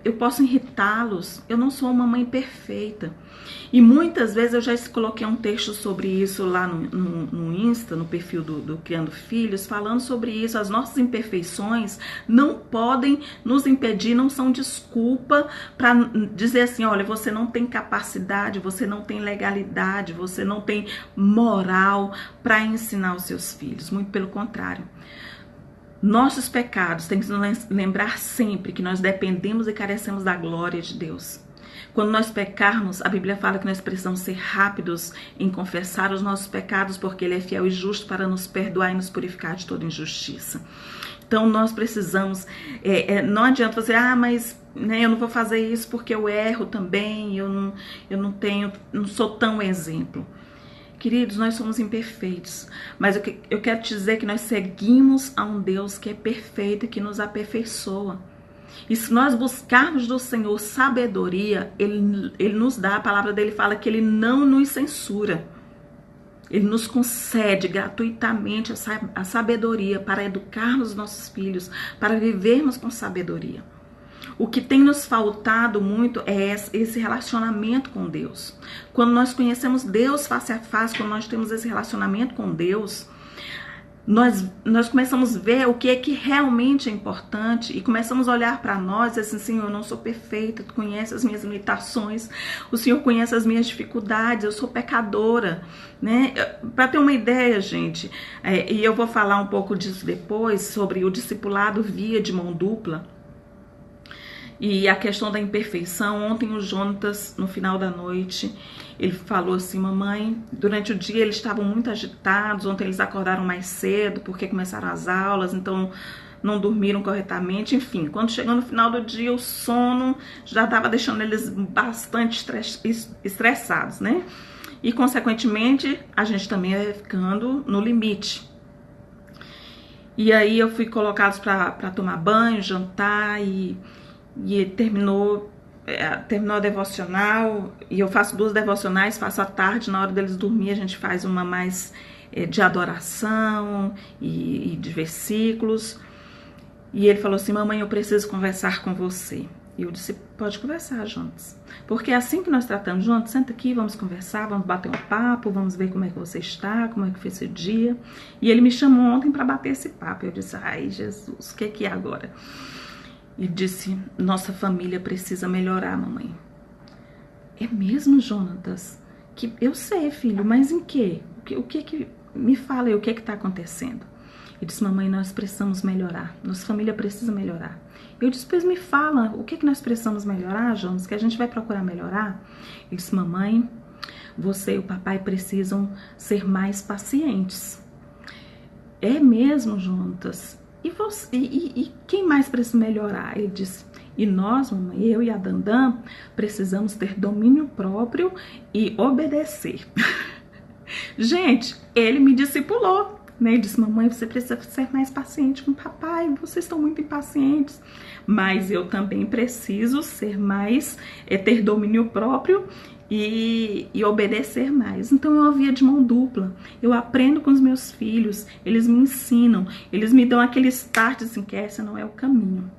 eu posso irritá-los, eu não sou uma mãe perfeita. E muitas vezes eu já coloquei um texto sobre isso lá no Insta, no perfil do Criando Filhos, falando sobre isso. As nossas imperfeições não podem nos impedir, não são desculpa para dizer assim, olha, você não tem capacidade, você não tem legalidade, você não tem moral para ensinar os seus filhos. Muito pelo contrário. Nossos pecados têm que nos lembrar sempre que nós dependemos e carecemos da glória de Deus. Quando nós pecarmos, a Bíblia fala que nós precisamos ser rápidos em confessar os nossos pecados, porque Ele é fiel e justo para nos perdoar e nos purificar de toda injustiça. Então nós precisamos, não adianta você, mas né, eu não vou fazer isso porque eu erro também, eu não sou tão exemplo. Queridos, nós somos imperfeitos, mas eu quero te dizer que nós seguimos a um Deus que é perfeito e que nos aperfeiçoa. E se nós buscarmos do Senhor sabedoria, Ele nos dá, a palavra dele fala que Ele não nos censura. Ele nos concede gratuitamente a sabedoria para educarmos os nossos filhos, para vivermos com sabedoria. O que tem nos faltado muito é esse relacionamento com Deus. Quando nós conhecemos Deus face a face, quando nós temos esse relacionamento com Deus, nós começamos a ver o que é que realmente é importante e começamos a olhar para nós e assim, Senhor, eu não sou perfeita, Tu conheces as minhas limitações, o Senhor conhece as minhas dificuldades, eu sou pecadora, né? Para ter uma ideia, gente, e eu vou falar um pouco disso depois, sobre o discipulado via de mão dupla e a questão da imperfeição. Ontem o Jonatas, no final da noite, ele falou assim, mamãe, durante o dia eles estavam muito agitados, ontem eles acordaram mais cedo porque começaram as aulas, então não dormiram corretamente, enfim, quando chegou no final do dia o sono já estava deixando eles bastante estressados, né? E consequentemente a gente também vai ficando no limite. E aí eu fui colocados para tomar banho, jantar e terminou a devocional, e eu faço 2 devocionais, faço à tarde, na hora deles dormir a gente faz uma mais de adoração e de versículos, e ele falou assim, mamãe, eu preciso conversar com você. E eu disse, pode conversar, Jonas, porque é assim que nós tratamos. Jonas, senta aqui, vamos conversar, vamos bater um papo, vamos ver como é que você está, como é que foi seu dia. E ele me chamou ontem para bater esse papo. Eu disse, ai Jesus, o que é agora? E disse, nossa família precisa melhorar, mamãe. É mesmo, Jonatas? Que eu sei, filho, mas em quê? O que me fala aí, o que está acontecendo? Ele disse, mamãe, nós precisamos melhorar. Nossa família precisa melhorar. Eu disse, pois me fala, o que nós precisamos melhorar, Jonas? Que a gente vai procurar melhorar? Ele disse, mamãe, você e o papai precisam ser mais pacientes. É mesmo, Jonatas? E quem mais precisa melhorar? Ele disse, e nós, mamãe, eu e a Dandan, precisamos ter domínio próprio e obedecer. Gente, ele me discipulou, né? Ele disse, mamãe, você precisa ser mais paciente com o papai, vocês estão muito impacientes. Mas eu também preciso ser mais, ter domínio próprio e obedecer mais. Então eu via de mão dupla. Eu aprendo com os meus filhos, eles me ensinam, eles me dão aquele start assim, que esse não é o caminho.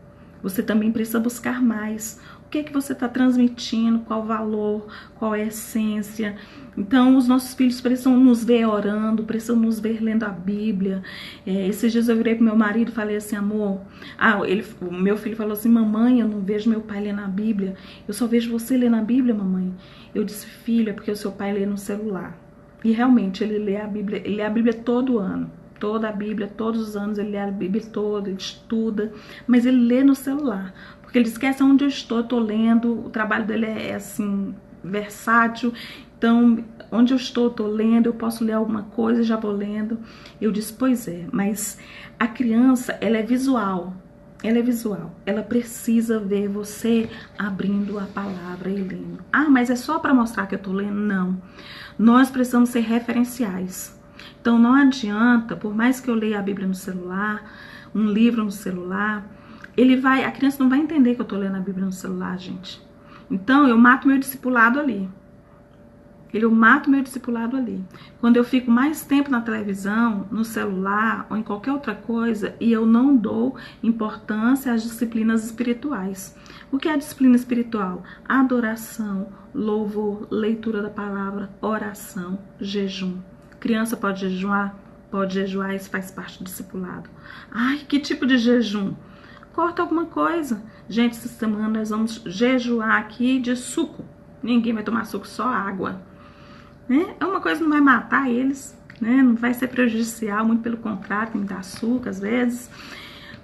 Você também precisa buscar mais. O que é que você está transmitindo? Qual valor? Qual é a essência? Então, os nossos filhos precisam nos ver orando, precisam nos ver lendo a Bíblia. Esses dias eu virei pro meu marido e falei assim, amor... o meu filho falou assim, mamãe, eu não vejo meu pai lendo a Bíblia. Eu só vejo você lendo a Bíblia, mamãe. Eu disse, filho, é porque o seu pai lê no celular. E realmente, ele lê a Bíblia todo ano. Toda a Bíblia, todos os anos ele lê a Bíblia toda, ele estuda, mas ele lê no celular, porque ele esquece onde eu estou lendo, o trabalho dele é assim, versátil, então onde eu estou lendo, eu posso ler alguma coisa, já vou lendo. Eu disse, pois é, mas a criança, ela é visual, ela precisa ver você abrindo a palavra e lendo. Ah, mas é só para mostrar que eu estou lendo? Não, nós precisamos ser referenciais. Então não adianta, por mais que eu leia a Bíblia no celular, um livro no celular, a criança não vai entender que eu estou lendo a Bíblia no celular, gente. Então eu mato meu discipulado ali. Quando eu fico mais tempo na televisão, no celular ou em qualquer outra coisa e eu não dou importância às disciplinas espirituais. O que é a disciplina espiritual? Adoração, louvor, leitura da palavra, oração, jejum. Criança pode jejuar, isso faz parte do discipulado. Ai, que tipo de jejum? Corta alguma coisa. Gente, essa semana nós vamos jejuar aqui de suco. Ninguém vai tomar suco, só água. Né? É uma coisa que não vai matar eles, né? Não vai ser prejudicial, muito pelo contrário, tem muito açúcar às vezes.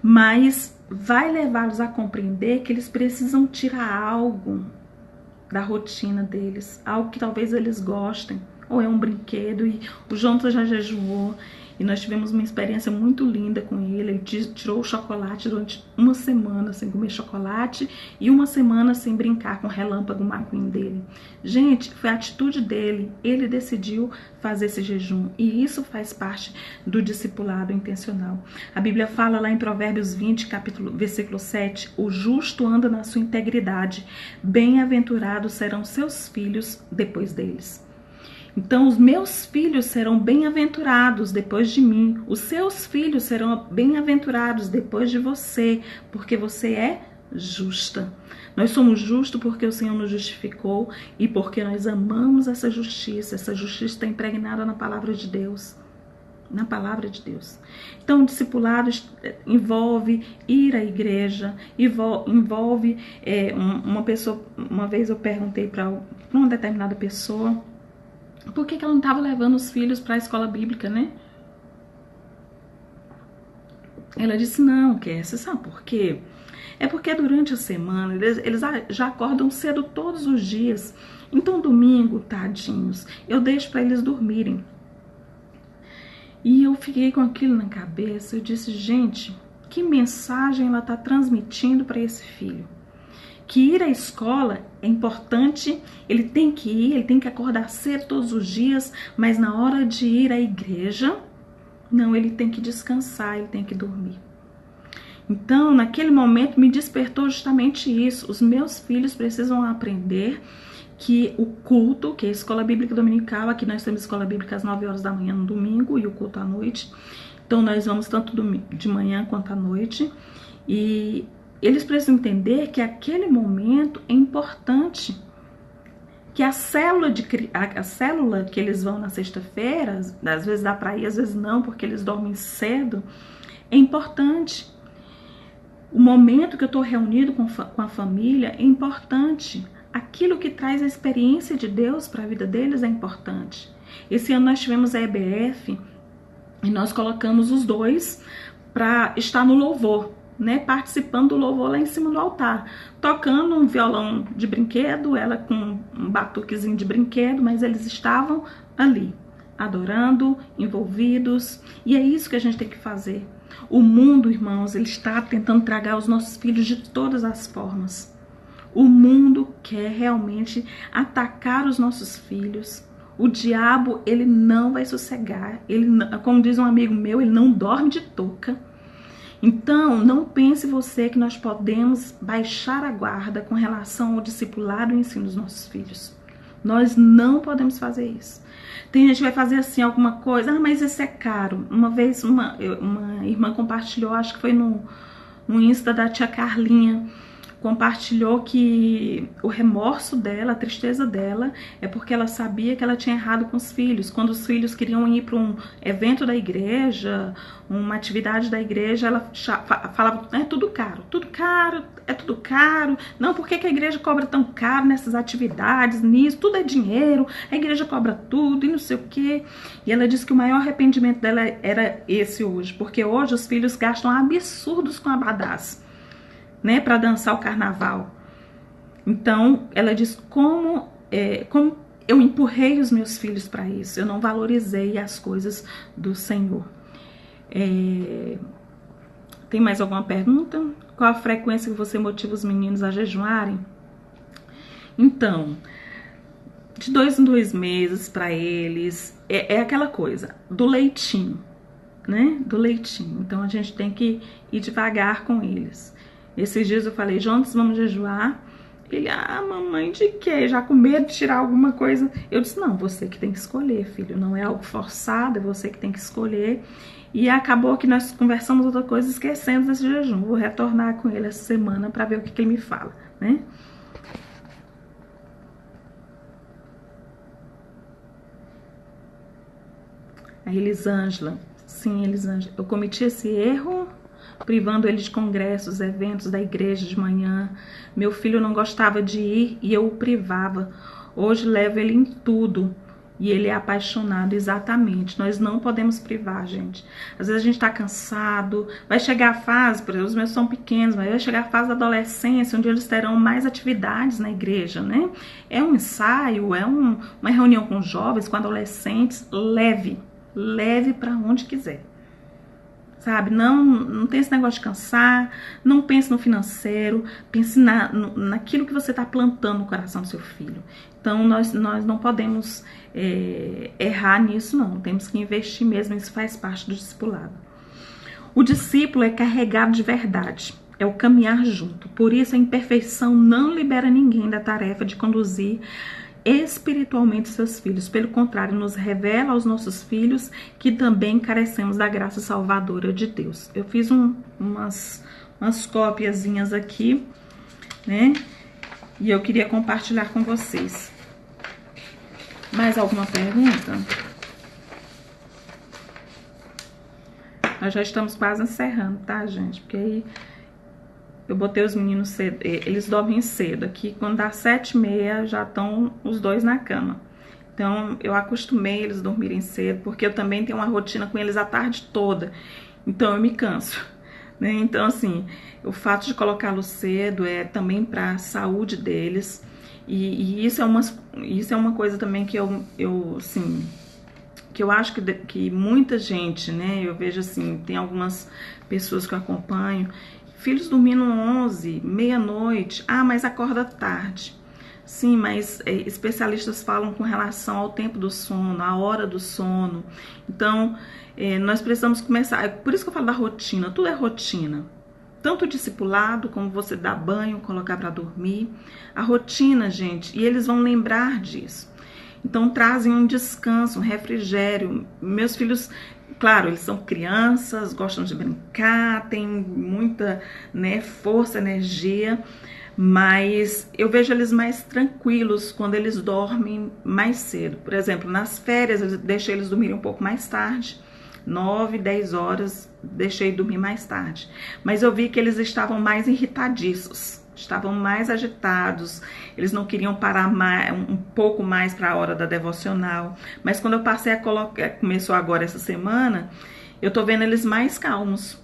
Mas vai levá-los a compreender que eles precisam tirar algo da rotina deles, algo que talvez eles gostem. Ou é um brinquedo, e o Jonathan já jejuou, e nós tivemos uma experiência muito linda com ele. Ele tirou o chocolate durante uma semana sem comer chocolate, e uma semana sem brincar com o relâmpago McQueen dele. Gente, foi a atitude dele, ele decidiu fazer esse jejum, e isso faz parte do discipulado intencional. A Bíblia fala lá em Provérbios 20, versículo 7, o justo anda na sua integridade, bem-aventurados serão seus filhos depois deles. Então os meus filhos serão bem-aventurados depois de mim, os seus filhos serão bem-aventurados depois de você, porque você é justa. Nós somos justos porque o Senhor nos justificou e porque nós amamos essa justiça está impregnada na palavra de Deus. Na palavra de Deus. Então o discipulado envolve ir à igreja, envolve uma pessoa. Uma vez eu perguntei para uma determinada pessoa por que ela não estava levando os filhos para a escola bíblica, né? Ela disse, não, Kécia, sabe por quê? É porque durante a semana eles já acordam cedo todos os dias. Então domingo, tadinhos, eu deixo para eles dormirem. E eu fiquei com aquilo na cabeça, eu disse, gente, que mensagem ela está transmitindo para esse filho? Que ir à escola é importante, ele tem que ir, ele tem que acordar cedo todos os dias, mas na hora de ir à igreja, não, ele tem que descansar, ele tem que dormir. Então, naquele momento me despertou justamente isso. Os meus filhos precisam aprender que o culto, que é a escola bíblica dominical, aqui nós temos escola bíblica às 9 horas da manhã no domingo e o culto à noite. Então nós vamos tanto de manhã quanto à noite. E eles precisam entender que aquele momento é importante. Que a célula que eles vão na sexta-feira, às vezes dá para ir, às vezes não, porque eles dormem cedo, é importante. O momento que eu estou reunido com a família é importante. Aquilo que traz a experiência de Deus para a vida deles é importante. Esse ano nós tivemos a EBF e nós colocamos os dois para estar no louvor, né? Participando do louvor lá em cima do altar, tocando um violão de brinquedo, ela com um batuquezinho de brinquedo, mas eles estavam ali, adorando, envolvidos, e é isso que a gente tem que fazer. O mundo, irmãos, ele está tentando tragar os nossos filhos de todas as formas. O mundo quer realmente atacar os nossos filhos. O diabo, ele não vai sossegar. Ele, como diz um amigo meu, ele não dorme de touca. Então, não pense você que nós podemos baixar a guarda com relação ao discipulado e ensino dos nossos filhos. Nós não podemos fazer isso. Tem gente que vai fazer assim alguma coisa, mas isso é caro. Uma vez uma irmã compartilhou, acho que foi no Insta da tia Carlinha, compartilhou que o remorso dela, a tristeza dela, é porque ela sabia que ela tinha errado com os filhos. Quando os filhos queriam ir para um evento da igreja, uma atividade da igreja, ela falava, é tudo caro, é tudo caro. Não, por que a igreja cobra tão caro nessas atividades, nisso? Tudo é dinheiro, a igreja cobra tudo e não sei o quê. E ela disse que o maior arrependimento dela era esse hoje, porque hoje os filhos gastam absurdos com abadás, né, para dançar o carnaval. Então, ela diz como eu empurrei os meus filhos para isso, eu não valorizei as coisas do Senhor. Tem mais alguma pergunta? Qual a frequência que você motiva os meninos a jejuarem? Então, de 2 em 2 meses para eles, é aquela coisa do leitinho, né? Do leitinho. Então, a gente tem que ir devagar com eles. Esses dias eu falei, Jonas, vamos jejuar? Ele, mamãe, de quê? Já com medo de tirar alguma coisa? Eu disse, não, você que tem que escolher, filho. Não é algo forçado, é você que tem que escolher. E acabou que nós conversamos outra coisa, esquecemos desse jejum. Vou retornar com ele essa semana para ver o que ele me fala, né? A Elisângela, sim, Elisângela, eu cometi esse erro privando ele de congressos, eventos da igreja de manhã. Meu filho não gostava de ir e eu o privava. Hoje levo ele em tudo e ele é apaixonado, exatamente. Nós não podemos privar, gente. Às vezes a gente tá cansado, vai chegar a fase, por exemplo, os meus são pequenos, mas vai chegar a fase da adolescência, onde eles terão mais atividades na igreja, né? É um ensaio, é uma reunião com jovens, com adolescentes, leve para onde quiser. Sabe, não tem esse negócio de cansar, não pense no financeiro, pense naquilo que você está plantando no coração do seu filho. Então, nós não podemos errar nisso, não. Temos que investir mesmo, isso faz parte do discipulado. O discípulo é carregado de verdade, é o caminhar junto. Por isso, a imperfeição não libera ninguém da tarefa de conduzir espiritualmente seus filhos. Pelo contrário, nos revela aos nossos filhos que também carecemos da graça salvadora de Deus. Eu fiz umas copiazinhas aqui, né? E eu queria compartilhar com vocês. Mais alguma pergunta? Nós já estamos quase encerrando, tá, gente? Porque aí eu botei os meninos cedo, eles dormem cedo. Aqui, quando dá 7h30, já estão os dois na cama. Então, eu acostumei eles dormirem cedo, porque eu também tenho uma rotina com eles a tarde toda. Então, eu me canso, né? Então, assim, o fato de colocá-los cedo é também para a saúde deles. E isso é uma coisa também que assim, que eu acho que muita gente, né? Eu vejo assim, tem algumas pessoas que eu acompanho, filhos dormindo 11, meia-noite, mas acorda tarde. Sim, mas especialistas falam com relação ao tempo do sono, à hora do sono. Então, nós precisamos começar, por isso que eu falo da rotina, tudo é rotina. Tanto o discipulado, como você dar banho, colocar para dormir. A rotina, gente, e eles vão lembrar disso. Então, trazem um descanso, um refrigério. Meus filhos, claro, eles são crianças, gostam de brincar, têm muita, né, força, energia, mas eu vejo eles mais tranquilos quando eles dormem mais cedo. Por exemplo, nas férias, eu deixei eles dormirem um pouco mais tarde, 9, 10 horas, deixei dormir mais tarde. Mas eu vi que eles estavam mais irritadiços, estavam mais agitados, eles não queriam parar um pouco mais para a hora da devocional. Mas quando eu passei a colocar, começou agora essa semana, eu tô vendo eles mais calmos.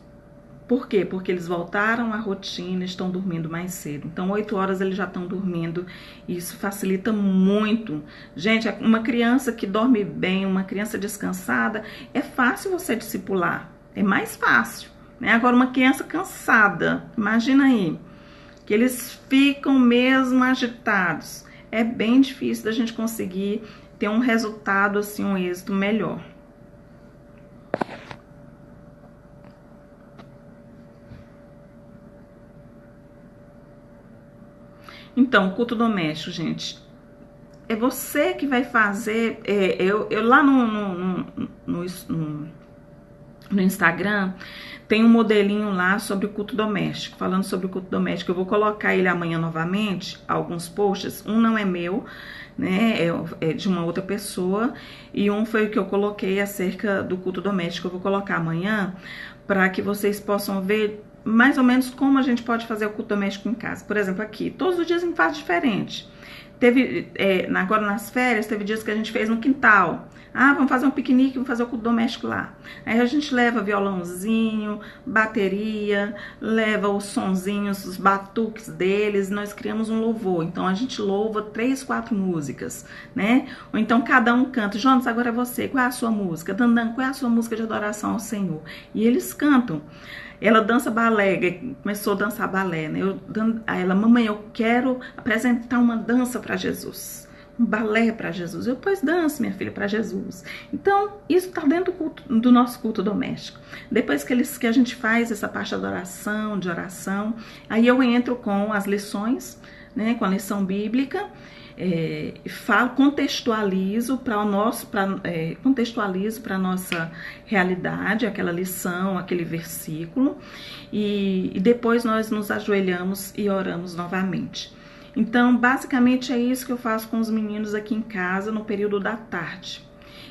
Por quê? Porque eles voltaram à rotina, estão dormindo mais cedo. Então, 8 horas eles já estão dormindo. E isso facilita muito. Gente, uma criança que dorme bem, uma criança descansada, é fácil você discipular. É mais fácil, né? Agora, uma criança cansada, imagina aí, que eles ficam mesmo agitados. É bem difícil da gente conseguir ter um resultado, assim, um êxito melhor. Então, culto doméstico, gente, é você que vai fazer. Eu lá no Instagram tem um modelinho lá sobre o culto doméstico, falando sobre o culto doméstico. Eu vou colocar ele amanhã novamente, alguns posts. Um não é meu, né? É de uma outra pessoa, e um foi o que eu coloquei acerca do culto doméstico. Eu vou colocar amanhã para que vocês possam ver mais ou menos como a gente pode fazer o culto doméstico em casa. Por exemplo, aqui, todos os dias a gente faz diferente. Teve, agora nas férias, teve dias que a gente fez no quintal. Ah, vamos fazer um piquenique, vamos fazer o culto doméstico lá. Aí a gente leva violãozinho, bateria, leva os sonzinhos, os batuques deles, e nós criamos um louvor. Então a gente louva 3, 4 músicas, né? Ou então cada um canta. Jonas, agora é você, qual é a sua música? Dandan, qual é a sua música de adoração ao Senhor? E eles cantam. Ela dança balé, começou a dançar balé, né? Aí ela, mamãe, eu quero apresentar uma dança para Jesus, um balé para Jesus. Eu, pois dança, minha filha, para Jesus. Então, isso está dentro do nosso culto doméstico. Depois que a gente faz essa parte de adoração, de oração, aí eu entro com as lições, né? Com a lição bíblica. Contextualizo para a nossa realidade, aquela lição, aquele versículo, e depois nós nos ajoelhamos e oramos novamente. Então, basicamente é isso que eu faço com os meninos aqui em casa no período da tarde.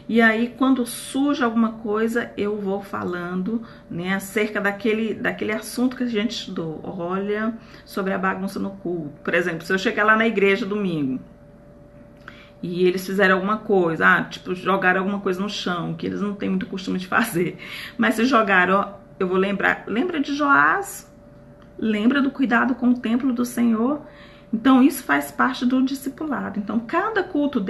E aí, quando surge alguma coisa, eu vou falando, né, acerca daquele assunto que a gente estudou. Olha, sobre a bagunça no culto. Por exemplo, se eu chegar lá na igreja domingo e eles fizeram alguma coisa, tipo, jogaram alguma coisa no chão, que eles não têm muito costume de fazer. Mas se jogaram, eu vou lembrar. Lembra de Joás? Lembra do cuidado com o templo do Senhor? Então, isso faz parte do discipulado. Então, cada culto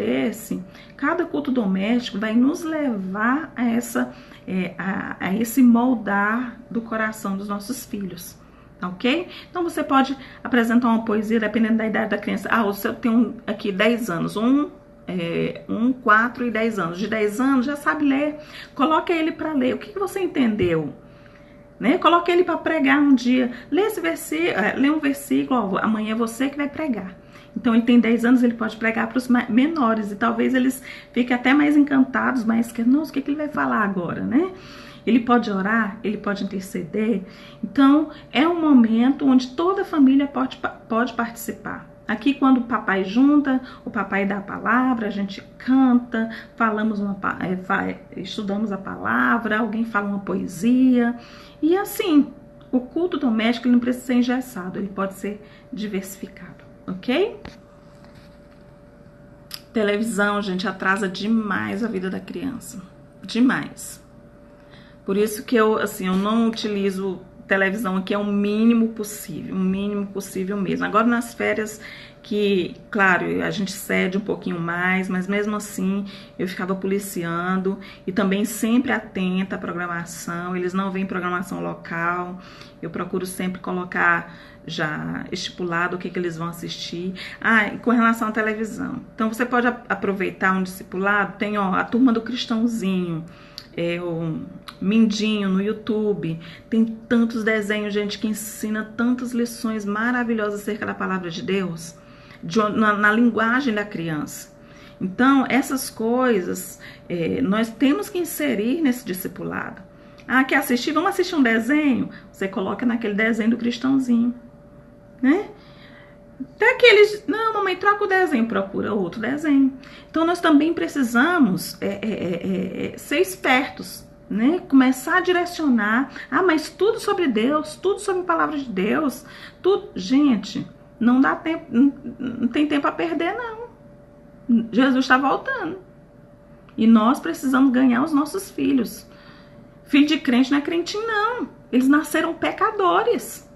doméstico vai nos levar a esse moldar do coração dos nossos filhos. Ok? Então, você pode apresentar uma poesia, dependendo da idade da criança. Você tem aqui 10 anos, 4 e 10 anos. De 10 anos, já sabe ler. Coloca ele para ler. O que você entendeu? Né? Coloca ele para pregar um dia. Lê um versículo. Amanhã é você que vai pregar. Então, ele tem 10 anos, ele pode pregar para os menores. E talvez eles fiquem até mais encantados, mas nossa, o que ele vai falar agora, né? Ele pode orar, ele pode interceder. Então, é um momento onde toda a família pode participar. Aqui, quando o papai junta, o papai dá a palavra, a gente canta, estudamos a palavra, alguém fala uma poesia. E assim, o culto doméstico ele não precisa ser engessado, ele pode ser diversificado, ok? Televisão, gente, atrasa demais a vida da criança. Demais. Por isso que eu não utilizo televisão aqui, é o mínimo possível mesmo. Agora nas férias, que, claro, a gente cede um pouquinho mais, mas mesmo assim eu ficava policiando e também sempre atenta à programação. Eles não veem programação local, eu procuro sempre colocar já estipulado o que eles vão assistir. E com relação à televisão, então você pode aproveitar um discipulado, tem a Turma do Cristãozinho, o Mindinho no YouTube, tem tantos desenhos, gente, que ensina tantas lições maravilhosas acerca da palavra de Deus, na linguagem da criança. Então, essas coisas nós temos que inserir nesse discipulado. Quer assistir? Vamos assistir um desenho? Você coloca naquele desenho do Cristãozinho, né? Até que eles, não, mamãe, troca o desenho, procura outro desenho. Então, nós também precisamos ser espertos, né? Começar a direcionar. Mas tudo sobre Deus, tudo sobre a palavra de Deus, tudo. Gente, não dá tempo, não tem tempo a perder, não. Jesus está voltando. E nós precisamos ganhar os nossos filhos. Filho de crente não é crentinho, não. Eles nasceram pecadores.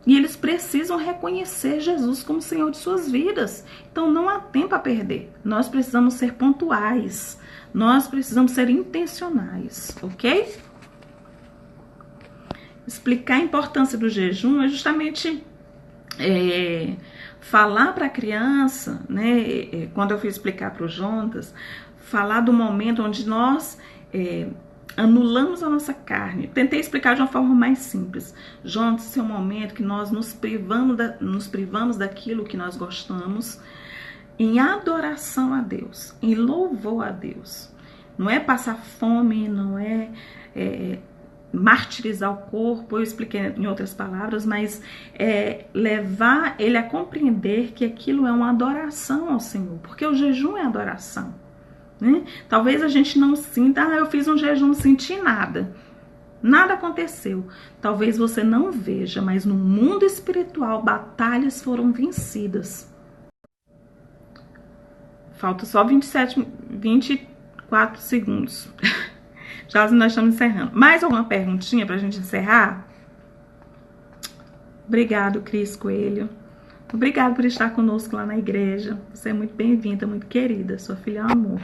E eles precisam reconhecer Jesus como Senhor de suas vidas. Então não há tempo a perder. Nós precisamos ser pontuais. Nós precisamos ser intencionais, ok? Explicar a importância do jejum é justamente falar para a criança, né? Quando eu fui explicar para o Jonas, falar do momento onde nós anulamos a nossa carne. Tentei explicar de uma forma mais simples. Jonas, esse é um momento que nós nos privamos daquilo que nós gostamos, em adoração a Deus, em louvor a Deus. Não é passar fome, não é, martirizar o corpo, eu expliquei em outras palavras, mas levar ele a compreender que aquilo é uma adoração ao Senhor, porque o jejum é adoração, né? Talvez a gente não sinta, eu fiz um jejum, não senti nada. Nada aconteceu. Talvez você não veja, mas no mundo espiritual batalhas foram vencidas. Falta só 24 segundos. Já nós estamos encerrando. Mais alguma perguntinha pra gente encerrar? Obrigado, Cris Coelho. Obrigado por estar conosco lá na igreja. Você é muito bem-vinda, muito querida. Sua filha é um amor.